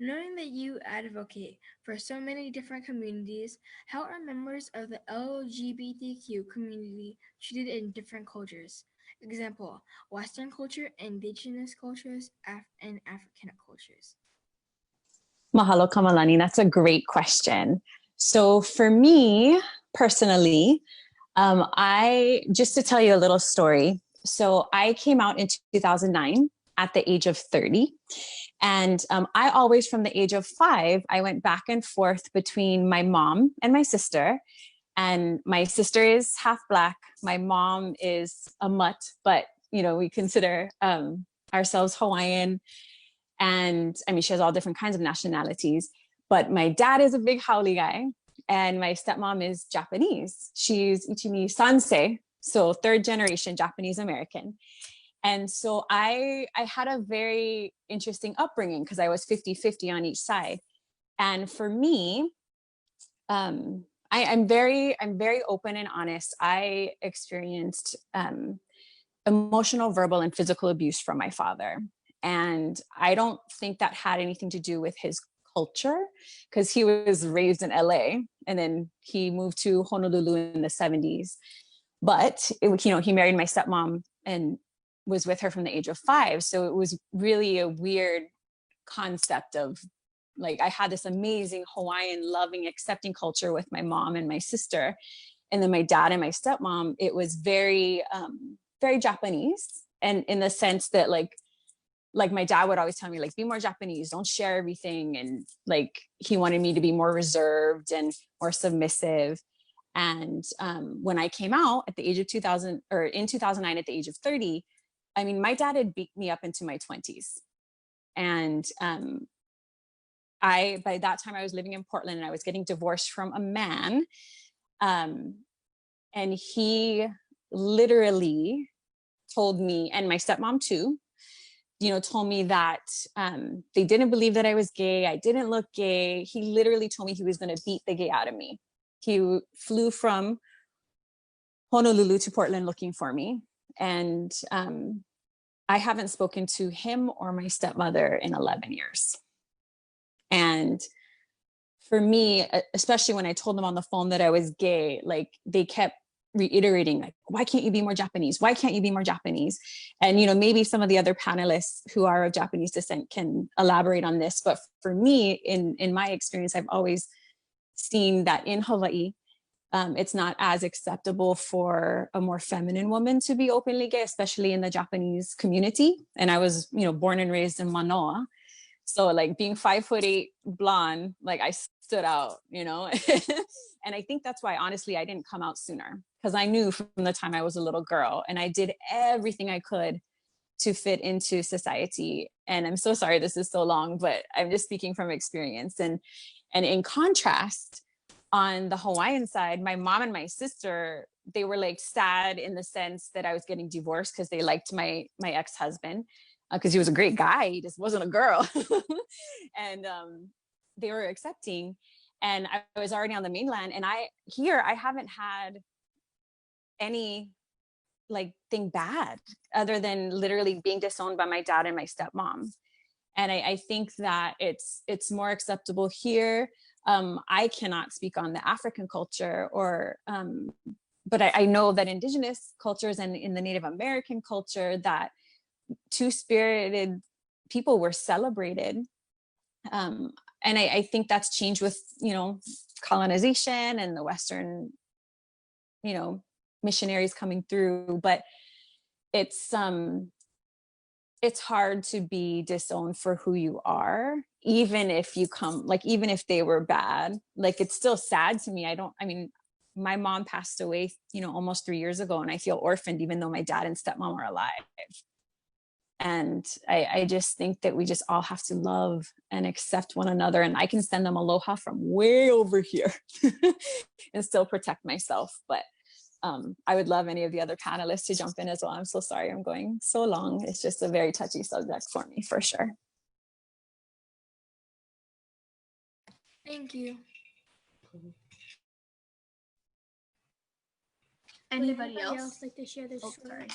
knowing that you advocate for so many different communities, how are members of the LGBTQ community treated in different cultures? Example, Western culture, indigenous cultures, and African cultures. Mahalo Kamalani, that's a great question. So for me personally, just to tell you a little story. So I came out in 2009 at the age of 30. And I always, from the age of 5, I went back and forth between my mom and my sister. And my sister is half Black. My mom is a mutt, but we consider ourselves Hawaiian. And I mean, she has all different kinds of nationalities. But my dad is a big haole guy. And my stepmom is Japanese. She's Ichini Sansei, so 3rd generation Japanese American. And so I had a very interesting upbringing because I was 50-50 on each side. And for me, I'm very open and honest. I experienced emotional, verbal, and physical abuse from my father. And I don't think that had anything to do with his culture, because he was raised in LA and then he moved to Honolulu in the 70s. But he married my stepmom and was with her from the age of 5. So it was really a weird concept of, like, I had this amazing Hawaiian loving, accepting culture with my mom and my sister. And then my dad and my stepmom, it was very, very Japanese. And in the sense that like my dad would always tell me, like, be more Japanese, don't share everything. And like, he wanted me to be more reserved and more submissive. And when I came out at the age of 2000, or in 2009, at the age of 30, I mean, my dad had beat me up into my 20s. And by that time I was living in Portland and I was getting divorced from a man. And he literally told me, and my stepmom too, you know, told me that they didn't believe that I was gay. I didn't look gay. He literally told me he was going to beat the gay out of me. He flew from Honolulu to Portland looking for me. And I haven't spoken to him or my stepmother in 11 years. And for me, especially when I told them on the phone that I was gay, like they kept reiterating, like, why can't you be more Japanese? Why can't you be more Japanese? And, you know, maybe some of the other panelists who are of Japanese descent can elaborate on this. But for me, in my experience, I've always seen that in Hawaii, it's not as acceptable for a more feminine woman to be openly gay, especially in the Japanese community. And I was, you know, born and raised in Manoa. So like being 5'8", blonde, like I stood out, you know. And I think that's why, honestly, I didn't come out sooner, because I knew from the time I was a little girl, and I did everything I could to fit into society. And I'm so sorry this is so long, but I'm just speaking from experience. And in contrast, on the Hawaiian side, my mom and my sister, they were like sad in the sense that I was getting divorced because they liked my ex-husband, because he was a great guy. He just wasn't a girl. And they were accepting. And I was already on the mainland. And I haven't had any like thing bad other than literally being disowned by my dad and my stepmom. And I think that it's more acceptable here. I cannot speak on the African culture, or but I know that indigenous cultures and in the Native American culture, that two-spirited people were celebrated. And I think that's changed with, you know, colonization and the Western, you know, missionaries coming through. But it's hard to be disowned for who you are, even if you come, like, even if they were bad. Like, it's still sad to me. I mean, my mom passed away, you know, almost 3 years ago, and I feel orphaned even though my dad and stepmom are alive. And I just think that we just all have to love and accept one another. And I can send them aloha from way over here and still protect myself. But I would love any of the other panelists to jump in as well. I'm so sorry I'm going so long. It's just a very touchy subject for me, for sure. Thank you. Anybody else like to share their story? Sorry.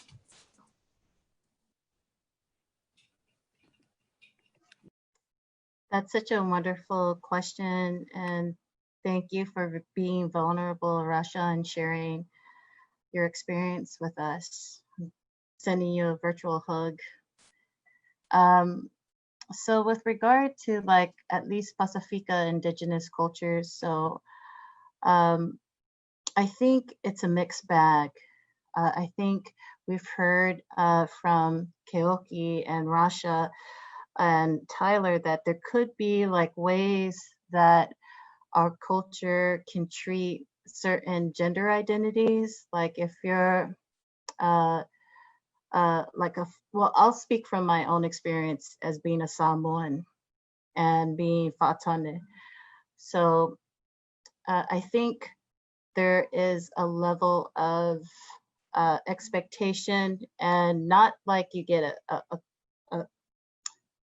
That's such a wonderful question, and thank you for being vulnerable, Rasha, and sharing your experience with us. I'm sending you a virtual hug. So with regard to, like, at least Pacifica indigenous cultures, so I think it's a mixed bag. I think we've heard from Keoki and Rasha and Tyler that there could be like ways that our culture can treat certain gender identities. Like if you're well, I'll speak from my own experience as being a Samoan and being Fa'atane. So I think there is a level of expectation, and not like you get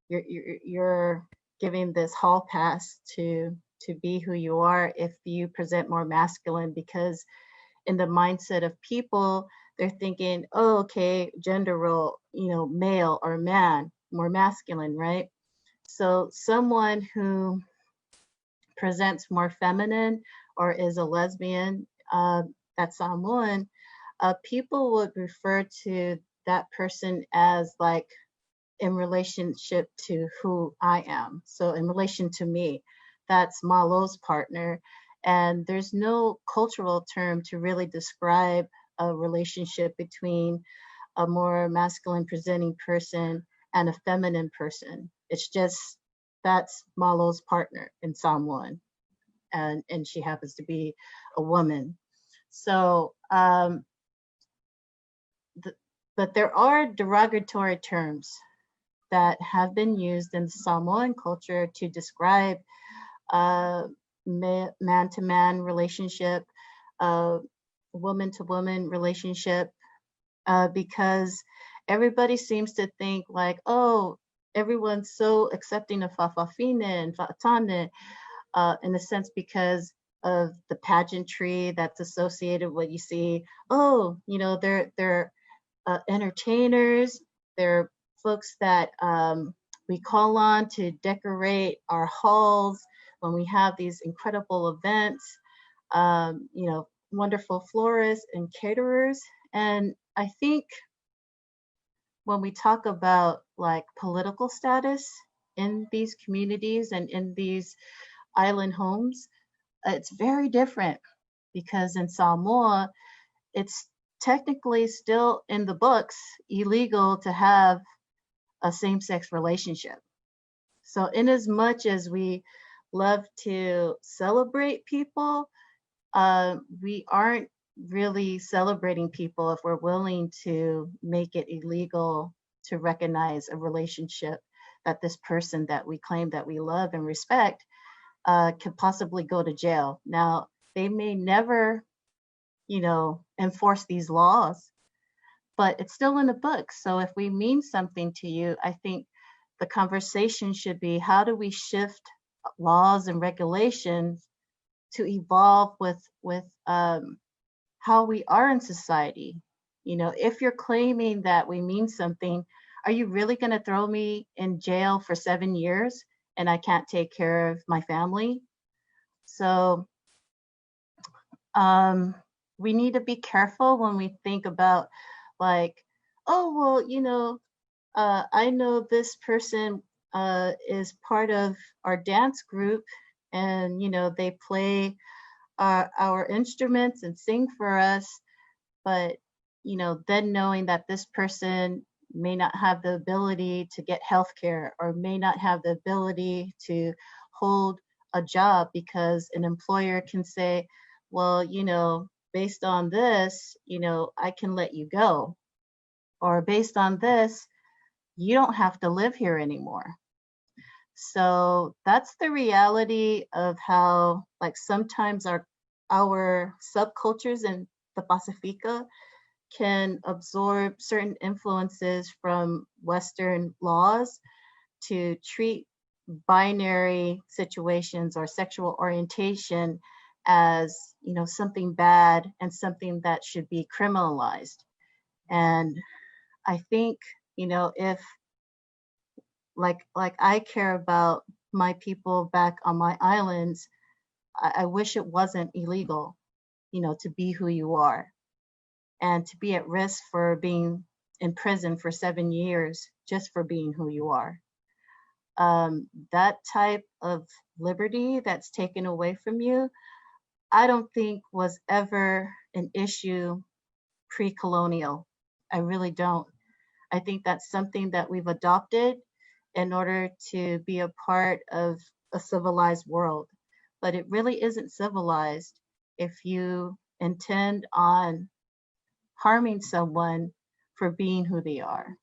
you're giving this hall pass to be who you are if you present more masculine, because in the mindset of people, they're thinking, oh, okay, gender role, you know, male or man, more masculine, right? So someone who presents more feminine or is a lesbian, that's Samoan, people would refer to that person as like in relationship to who I am. So in relation to me, that's Malo's partner. And there's no cultural term to really describe a relationship between a more masculine presenting person and a feminine person. It's just, that's Malo's partner in Samoan, and she happens to be a woman. So, but there are derogatory terms that have been used in Samoan culture to describe man-to-man relationship, woman-to-woman relationship, because everybody seems to think like, oh, everyone's so accepting of fa'afafine and fa'atane, in a sense because of the pageantry that's associated with, you see, oh, you know, they're entertainers, they're folks that we call on to decorate our halls when we have these incredible events, you know, wonderful florists and caterers. And I think when we talk about like political status in these communities and in these island homes, it's very different, because in Samoa, it's technically still in the books illegal to have a same-sex relationship. So in as much as we love to celebrate people, we aren't really celebrating people if we're willing to make it illegal to recognize a relationship that this person that we claim that we love and respect could possibly go to jail. Now, they may never, you know, enforce these laws, but it's still in the book. So if we mean something to you, I think the conversation should be, how do we shift laws and regulations to evolve with how we are in society? You know, if you're claiming that we mean something, are you really going to throw me in jail for 7 years and I can't take care of my family? So we need to be careful when we think about like, oh, well, you know, I know this person is part of our dance group, and, you know, they play our instruments and sing for us, but, you know, then knowing that this person may not have the ability to get healthcare, or may not have the ability to hold a job, because an employer can say, well, you know, based on this, you know, I can let you go, or based on this, you don't have to live here anymore. So that's the reality of how, like, sometimes our subcultures in the Pacifica can absorb certain influences from Western laws to treat binary situations or sexual orientation as, you know, something bad and something that should be criminalized. And I think, you know, if like I care about my people back on my islands, I wish it wasn't illegal, you know, to be who you are and to be at risk for being in prison for 7 years just for being who you are. That type of liberty that's taken away from you, I don't think was ever an issue pre-colonial. I really don't. I think that's something that we've adopted in order to be a part of a civilized world. But it really isn't civilized if you intend on harming someone for being who they are.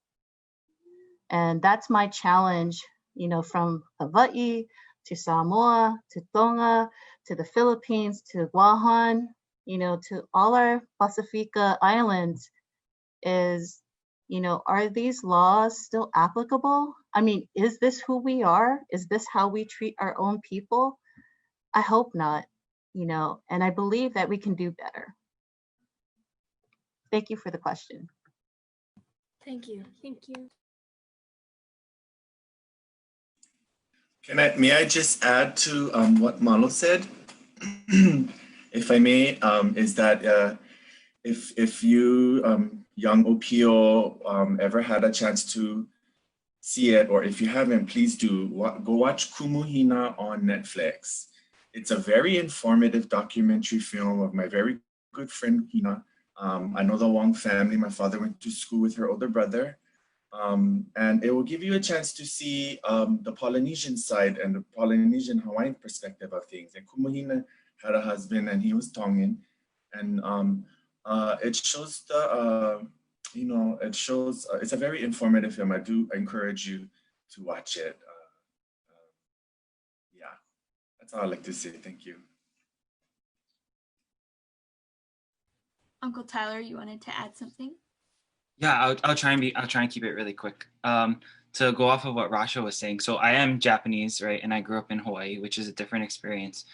And that's my challenge, you know, from Hawaii to Samoa to Tonga to the Philippines to Guahan, you know, to all our Pacifica islands is, you know, are these laws still applicable? I mean, is this who we are? Is this how we treat our own people? I hope not, you know, and I believe that we can do better. Thank you for the question. Thank you. Thank you. May I just add to what Malo said, if I may, is that if you, young Opio, ever had a chance to see it, or if you haven't, please do, go watch Kumuhina on Netflix. It's a very informative documentary film of my very good friend, Hina. I know the Wong family. My father went to school with her older brother. And it will give you a chance to see the Polynesian side and the Polynesian Hawaiian perspective of things. And Kumuhina had a husband and he was Tongan. And it shows the, it shows, it's a very informative film. I do encourage you to watch it. Yeah, that's all I'd like to say. Thank you. Uncle Tyler, you wanted to add something? Yeah, I'll try and keep it really quick. To go off of what Rasha was saying. So I am Japanese, right? And I grew up in Hawaii, which is a different experience.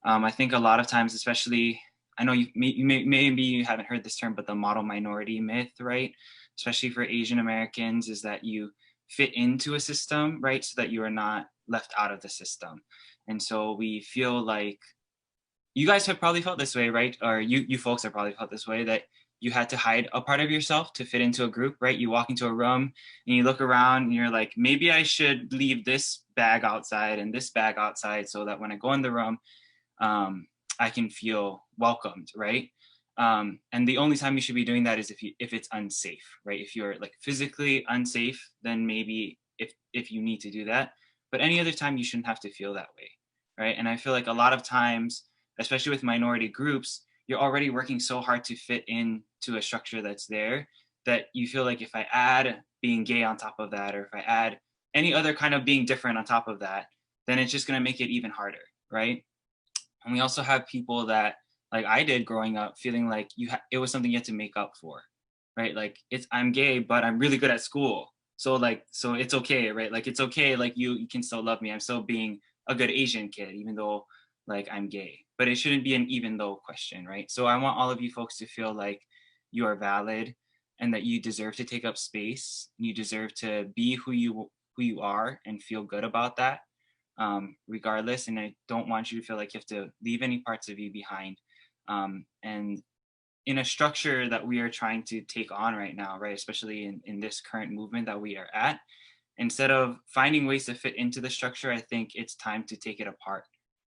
I think a lot of times, especially, I know maybe you haven't heard this term, but the model minority myth, right? Especially for Asian Americans, is that you fit into a system, right? So that you are not left out of the system. And so we feel like, you guys have probably felt this way, right? Or you folks have probably felt this way, that you had to hide a part of yourself to fit into a group, right? You walk into a room and you look around and you're like, maybe I should leave this bag outside and this bag outside so that when I go in the room, I can feel welcomed, right? And the only time you should be doing that is if it's unsafe, right? If you're like physically unsafe, then maybe if you need to do that. But any other time you shouldn't have to feel that way, right? And I feel like a lot of times, especially with minority groups, you're already working so hard to fit into a structure that's there that you feel like if I add being gay on top of that, or if I add any other kind of being different on top of that, then it's just going to make it even harder, right? And we also have people that, like I did growing up, feeling like it was something you had to make up for, right? Like I'm gay, but I'm really good at school. So it's okay, right? Like it's okay, like you can still love me. I'm still being a good Asian kid, even though like I'm gay. But it shouldn't be an even though question, right? So I want all of you folks to feel like you are valid and that you deserve to take up space. You deserve to be who you are and feel good about that, regardless. And I don't want you to feel like you have to leave any parts of you behind. And in a structure that we are trying to take on right now, right, especially in this current movement that we are at, instead of finding ways to fit into the structure, I think it's time to take it apart,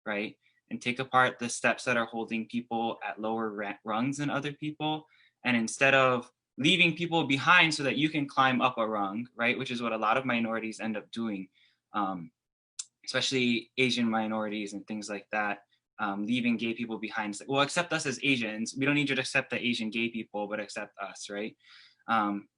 right? And take apart the steps that are holding people at lower rungs than other people. And instead of leaving people behind so that you can climb up a rung, right? Which is what a lot of minorities end up doing, especially Asian minorities and things like that, leaving gay people behind. It's like, well, accept us as Asians. We don't need you to accept the Asian gay people, but accept us, right?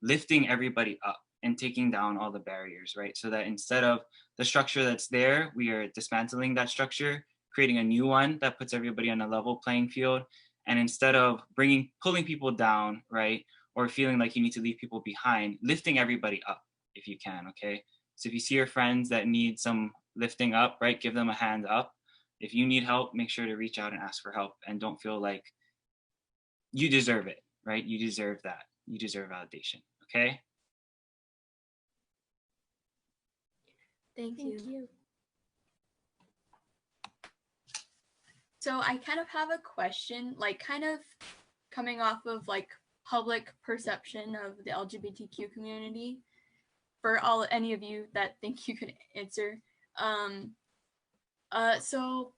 Lifting everybody up and taking down all the barriers, right? So that instead of the structure that's there, we are dismantling that structure, creating a new one that puts everybody on a level playing field. And instead of pulling people down, right, or feeling like you need to leave people behind, lifting everybody up if you can, okay? So if you see your friends that need some lifting up, right, give them a hand up. If you need help, make sure to reach out and ask for help, and don't feel like you deserve it, right? You deserve that. You deserve validation, okay? Thank you. So I kind of have a question, like kind of coming off of like public perception of the LGBTQ community, for any of you that think you could answer. So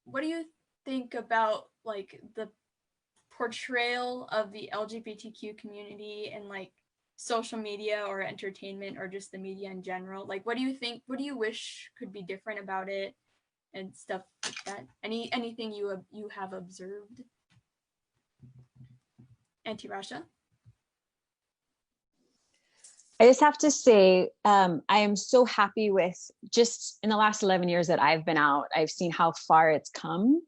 what do you think about like the portrayal of the LGBTQ community in like social media or entertainment or just the media in general? Like, what do you wish could be different about it and stuff like that? Anything you have observed? Auntie Rasha? I just have to say, I am so happy with just in the last 11 years that I've been out, I've seen how far it's come.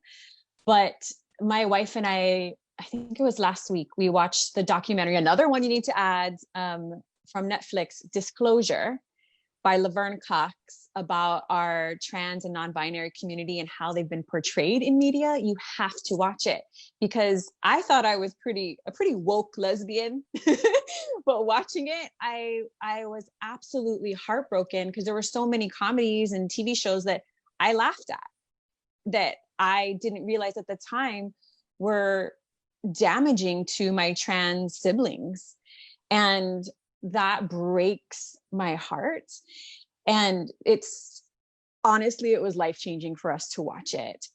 But my wife and I think it was last week, we watched the documentary, another one you need to add, from Netflix, Disclosure by Laverne Cox, about our trans and non-binary community and how they've been portrayed in media. You have to watch it, because I thought I was a pretty woke lesbian, but watching it, I was absolutely heartbroken, because there were so many comedies and TV shows that I laughed at that I didn't realize at the time were damaging to my trans siblings. And that breaks my heart. And it's honestly, it was life-changing for us to watch it.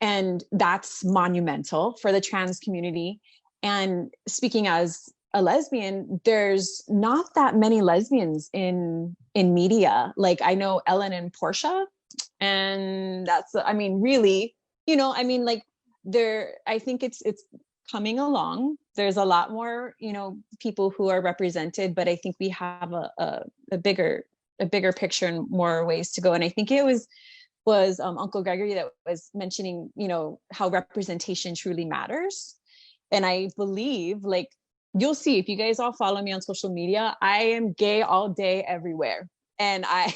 And that's monumental for the trans community. And speaking as a lesbian, there's not that many lesbians in media. Like I know Ellen and Portia, and that's, I mean, really, you know, I mean, like I think it's coming along. There's a lot more, you know, people who are represented, but I think we have a bigger picture and more ways to go. And I think it was Uncle Gregory that was mentioning, you know, how representation truly matters. And I believe, like, you'll see if you guys all follow me on social media, I am gay all day, everywhere. And I,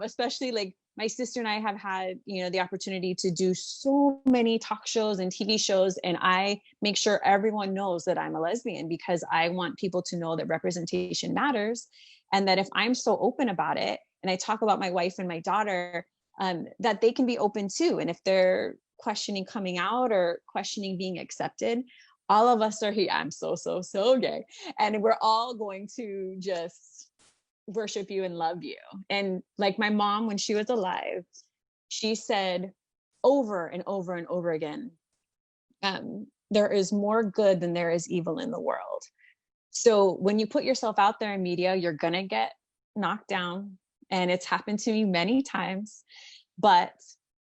especially like my sister and I have had, you know, the opportunity to do so many talk shows and TV shows. And I make sure everyone knows that I'm a lesbian, because I want people to know that representation matters. And that if I'm so open about it, and I talk about my wife and my daughter, that they can be open too. And if they're questioning coming out or questioning being accepted, all of us are here. I'm so gay. And we're all going to just worship you and love you. And like my mom, when she was alive, she said over and over and over again, there is more good than there is evil in the world. So when you put yourself out there in media, you're gonna get knocked down. And it's happened to me many times, but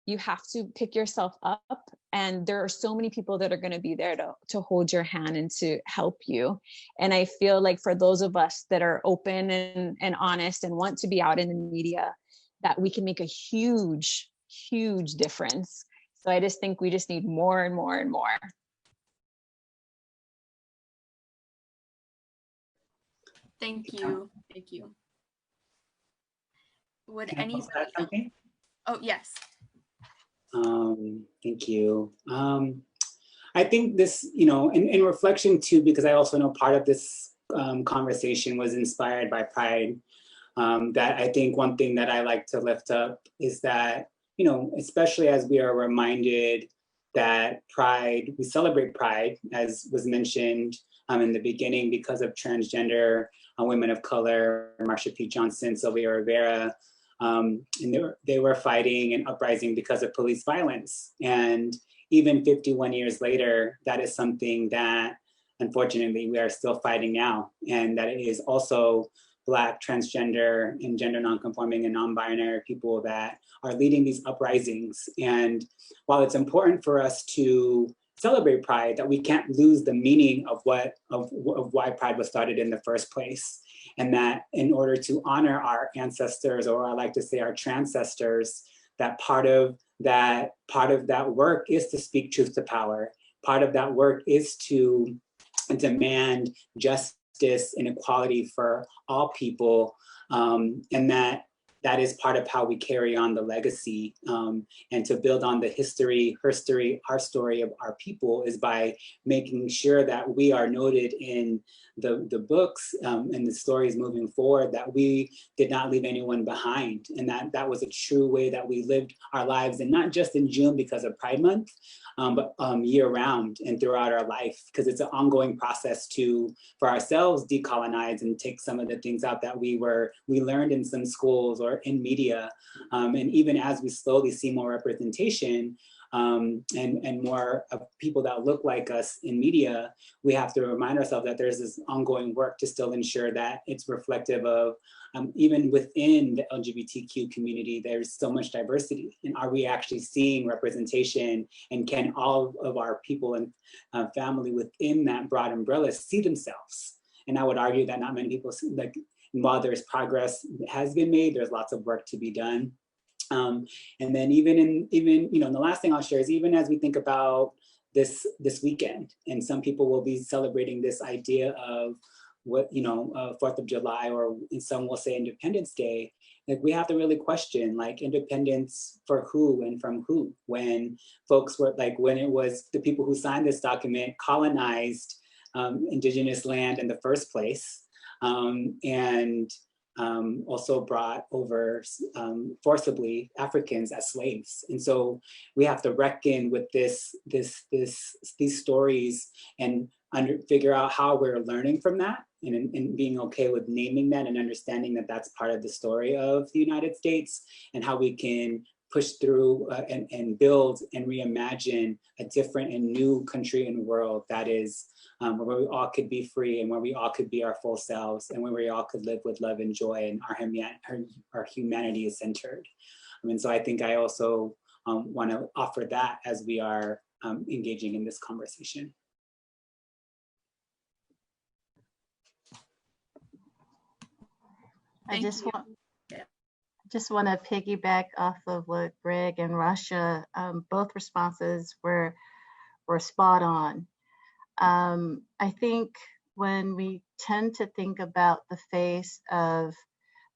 you have to pick yourself up. And there are so many people that are going to be there to hold your hand and to help you. And I feel like for those of us that are open and honest and want to be out in the media, that we can make a huge, huge difference. So I just think we just need more and more and more. Thank you. Thank you. Would anybody? Something? Oh, yes. Thank you. I think this, you know, in reflection too, because I also know part of this conversation was inspired by Pride, that I think one thing that I like to lift up is that, you know, especially as we are reminded that Pride, we celebrate Pride, as was mentioned in the beginning, because of transgender women of color, Marsha P. Johnson, Sylvia Rivera, and they were fighting and uprising because of police violence. And even 51 years later, that is something that unfortunately we are still fighting now. And that it is also Black, transgender, and gender nonconforming and non-binary people that are leading these uprisings. And while it's important for us to celebrate Pride, that we can't lose the meaning of why Pride was started in the first place. And that in order to honor our ancestors, or I like to say our transcestors, that part of that work is to speak truth to power. Part of that work is to demand justice and equality for all people, and that is part of how we carry on the legacy, and to build on the history, our story of our people, is by making sure that we are noted in the books and the stories moving forward, that we did not leave anyone behind, and that was a true way that we lived our lives, and not just in June because of Pride Month, but year round and throughout our life, because it's an ongoing process for ourselves, decolonize and take some of the things out that we learned in some schools or in media. And even as we slowly see more representation and more of people that look like us in media, we have to remind ourselves that there's this ongoing work to still ensure that it's reflective of, even within the LGBTQ community, there's so much diversity. And are we actually seeing representation? And can all of our people and family within that broad umbrella see themselves? And I would argue that not many people see, like, while there's progress has been made, there's lots of work to be done. And then even you know, the last thing I'll share is, even as we think about this weekend, and some people will be celebrating this idea of what, you know, 4th of July, or some will say Independence Day, like we have to really question, like, independence for who and from who, when folks were, like, when it was the people who signed this document colonized indigenous land in the first place, and also brought over forcibly Africans as slaves. And so we have to reckon with these stories and figure out how we're learning from that, and being okay with naming that and understanding that that's part of the story of the United States, and how we can push through and build and reimagine a different and new country and world that is where we all could be free, and where we all could be our full selves, and where we all could live with love and joy, and our humanity is centered. And so I think I also want to offer that as we are engaging in this conversation. I just want to piggyback off of what Greg and Rasha, both responses were spot on. I think when we tend to think about the face of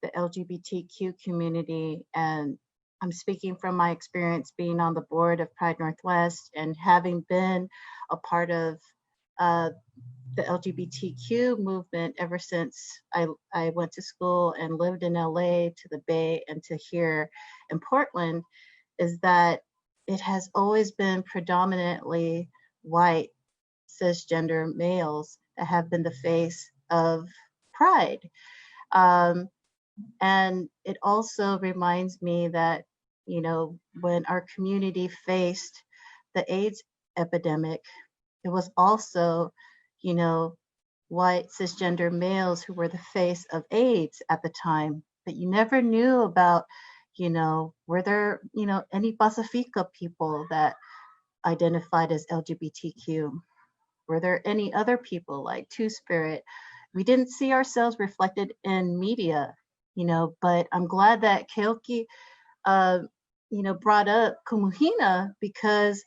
the LGBTQ community, and I'm speaking from my experience being on the board of Pride Northwest and having been a part of the LGBTQ movement ever since I went to school and lived in LA, to the Bay, and to here in Portland, is that it has always been predominantly white cisgender males that have been the face of Pride. And it also reminds me that, you know, when our community faced the AIDS epidemic, it was also, you know, white cisgender males who were the face of AIDS at the time. But you never knew about, you know, were there, you know, any Pacifica people that identified as LGBTQ? Were there any other people like Two-Spirit? We didn't see ourselves reflected in media, you know, but I'm glad that Keoki, you know, brought up Kumuhina, because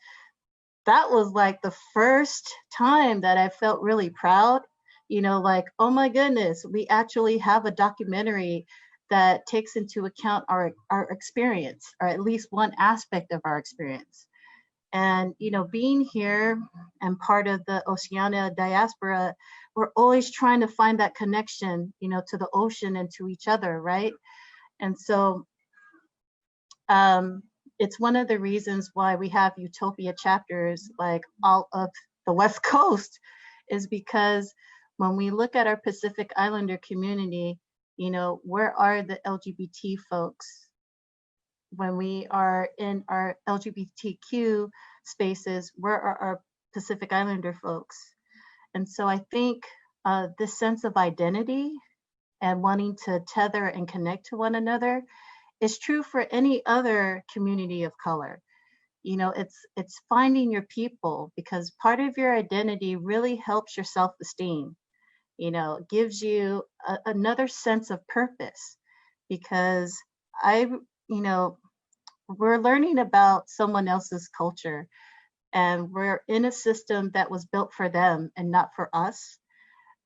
that was like the first time that I felt really proud, you know, like, oh my goodness, we actually have a documentary that takes into account our experience, or at least one aspect of our experience. And, you know, being here and part of the Oceania diaspora, we're always trying to find that connection, you know, to the ocean and to each other, right? And so it's one of the reasons why we have Utopia chapters like all of the West Coast, is because when we look at our Pacific Islander community, you know, where are the LGBT folks? When we are in our LGBTQ spaces, where are our Pacific Islander folks? And so I think this sense of identity and wanting to tether and connect to one another is true for any other community of color. You know, it's finding your people, because part of your identity really helps your self-esteem, you know, gives you another sense of purpose, because you know, we're learning about someone else's culture, and we're in a system that was built for them and not for us.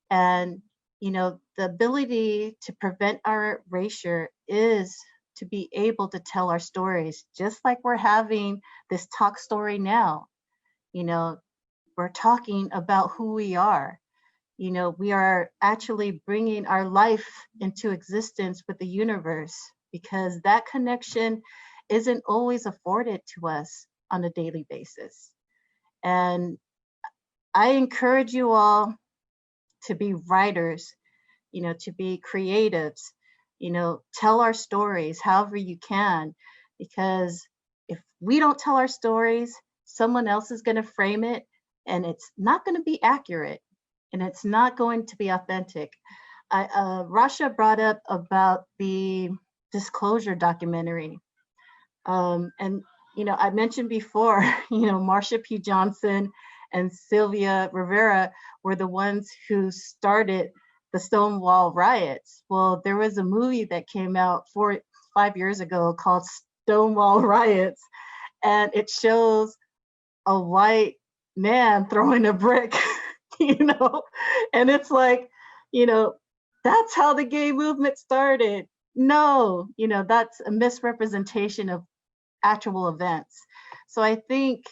And, you know, the ability to prevent our erasure is to be able to tell our stories, just like we're having this talk story now. You know, we're talking about who we are. You know, we are actually bringing our life into existence with the universe, because that connection isn't always afforded to us on a daily basis. And I encourage you all to be writers, you know, to be creatives, you know, tell our stories however you can, because if we don't tell our stories, someone else is going to frame it, and it's not going to be accurate, and it's not going to be authentic. Rasha brought up about the Disclosure documentary. And, you know, I mentioned before, you know, Marsha P. Johnson and Sylvia Rivera were the ones who started the Stonewall riots. Well, there was a movie that came out 5 years ago called Stonewall Riots, and it shows a white man throwing a brick, you know, and it's like, you know, that's how the gay movement started. No, you know, that's a misrepresentation of actual events. So I think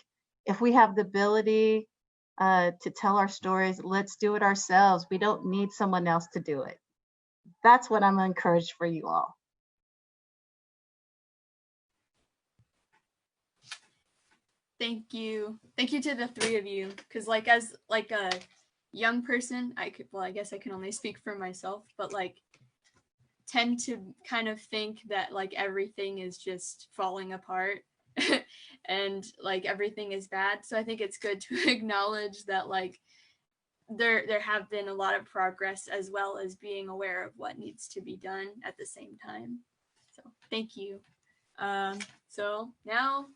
if we have the ability to tell our stories, let's do it ourselves. We don't need someone else to do it. That's what I'm encouraged for you all. Thank you. Thank you to the three of you. Because as young person, I guess I can only speak for myself, but like tend to kind of think that like everything is just falling apart and like everything is bad. So I think it's good to acknowledge that like there have been a lot of progress, as well as being aware of what needs to be done at the same time. So thank you. So now,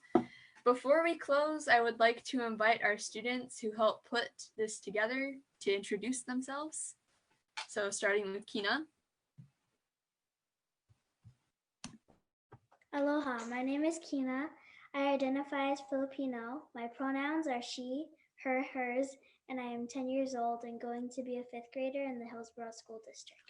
before we close, I would like to invite our students who helped put this together to introduce themselves. So starting with Kina. Aloha, my name is Kina. I identify as Filipino. My pronouns are she, her, hers, and I am 10 years old and going to be a 5th grader in the Hillsborough School District.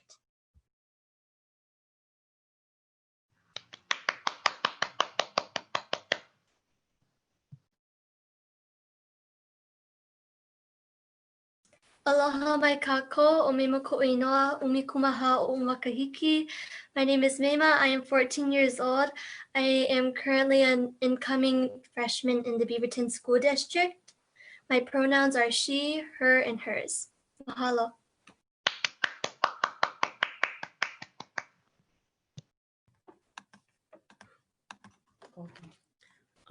Aloha mai kako, o me mako inoa, umi kumaha o makahiki. My name is Meima. I am 14 years old. I am currently an incoming freshman in the Beaverton School District. My pronouns are she, her, and hers. Mahalo.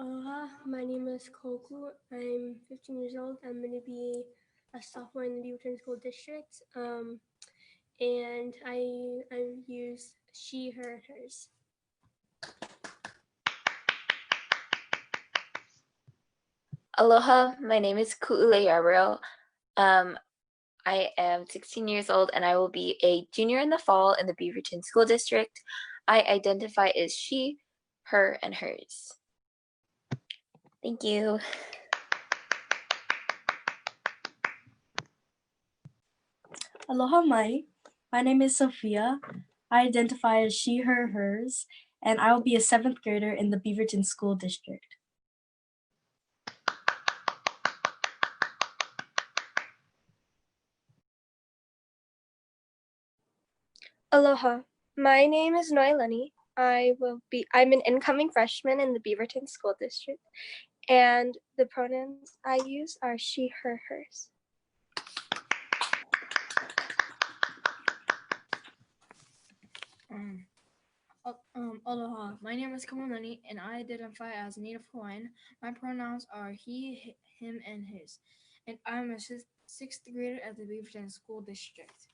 Aloha, my name is Koku. I'm 15 years old. I'm going to be a sophomore in the Beaverton School District. And I use she, her, hers. Aloha, my name is Ku'ule Yarborough. I am 16 years old and I will be a junior in the fall in the Beaverton School District. I identify as she, her, and hers. Thank you. Aloha mai. My name is Sophia. I identify as she, her, hers, and I will be a 7th grader in the Beaverton School District. Aloha. My name is Noelani. I'm an incoming freshman in the Beaverton School District, and the pronouns I use are she, her, hers. Aloha, my name is Kamaliʻi and I identify as Native Hawaiian. My pronouns are he, him, and his. And I'm a 6th grader at the Beaverton School District.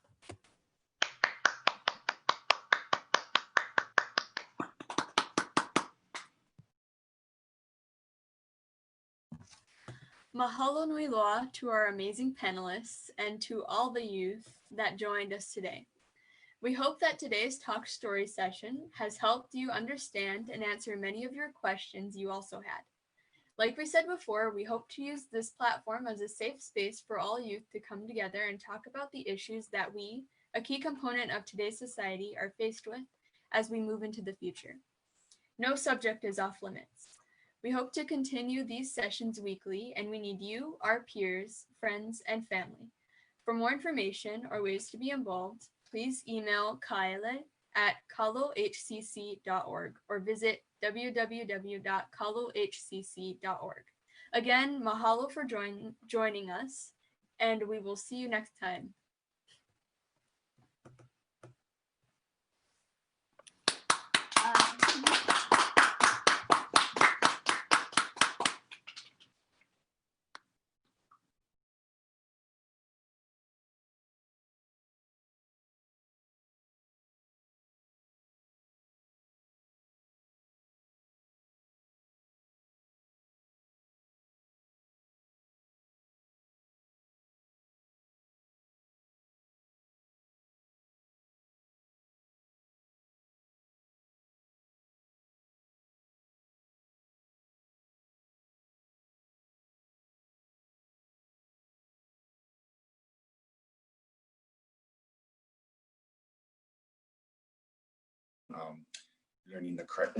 Mahalo nui loa to our amazing panelists and to all the youth that joined us today. We hope that today's Talk Story session has helped you understand and answer many of your questions you also had. Like we said before, we hope to use this platform as a safe space for all youth to come together and talk about the issues that we, a key component of today's society, are faced with as we move into the future. No subject is off limits. We hope to continue these sessions weekly, and we need you, our peers, friends, and family. For more information or ways to be involved, please email kaele@kalohcc.org or visit www.kalohcc.org. Again, mahalo for joining us, and we will see you next time. Learning the correct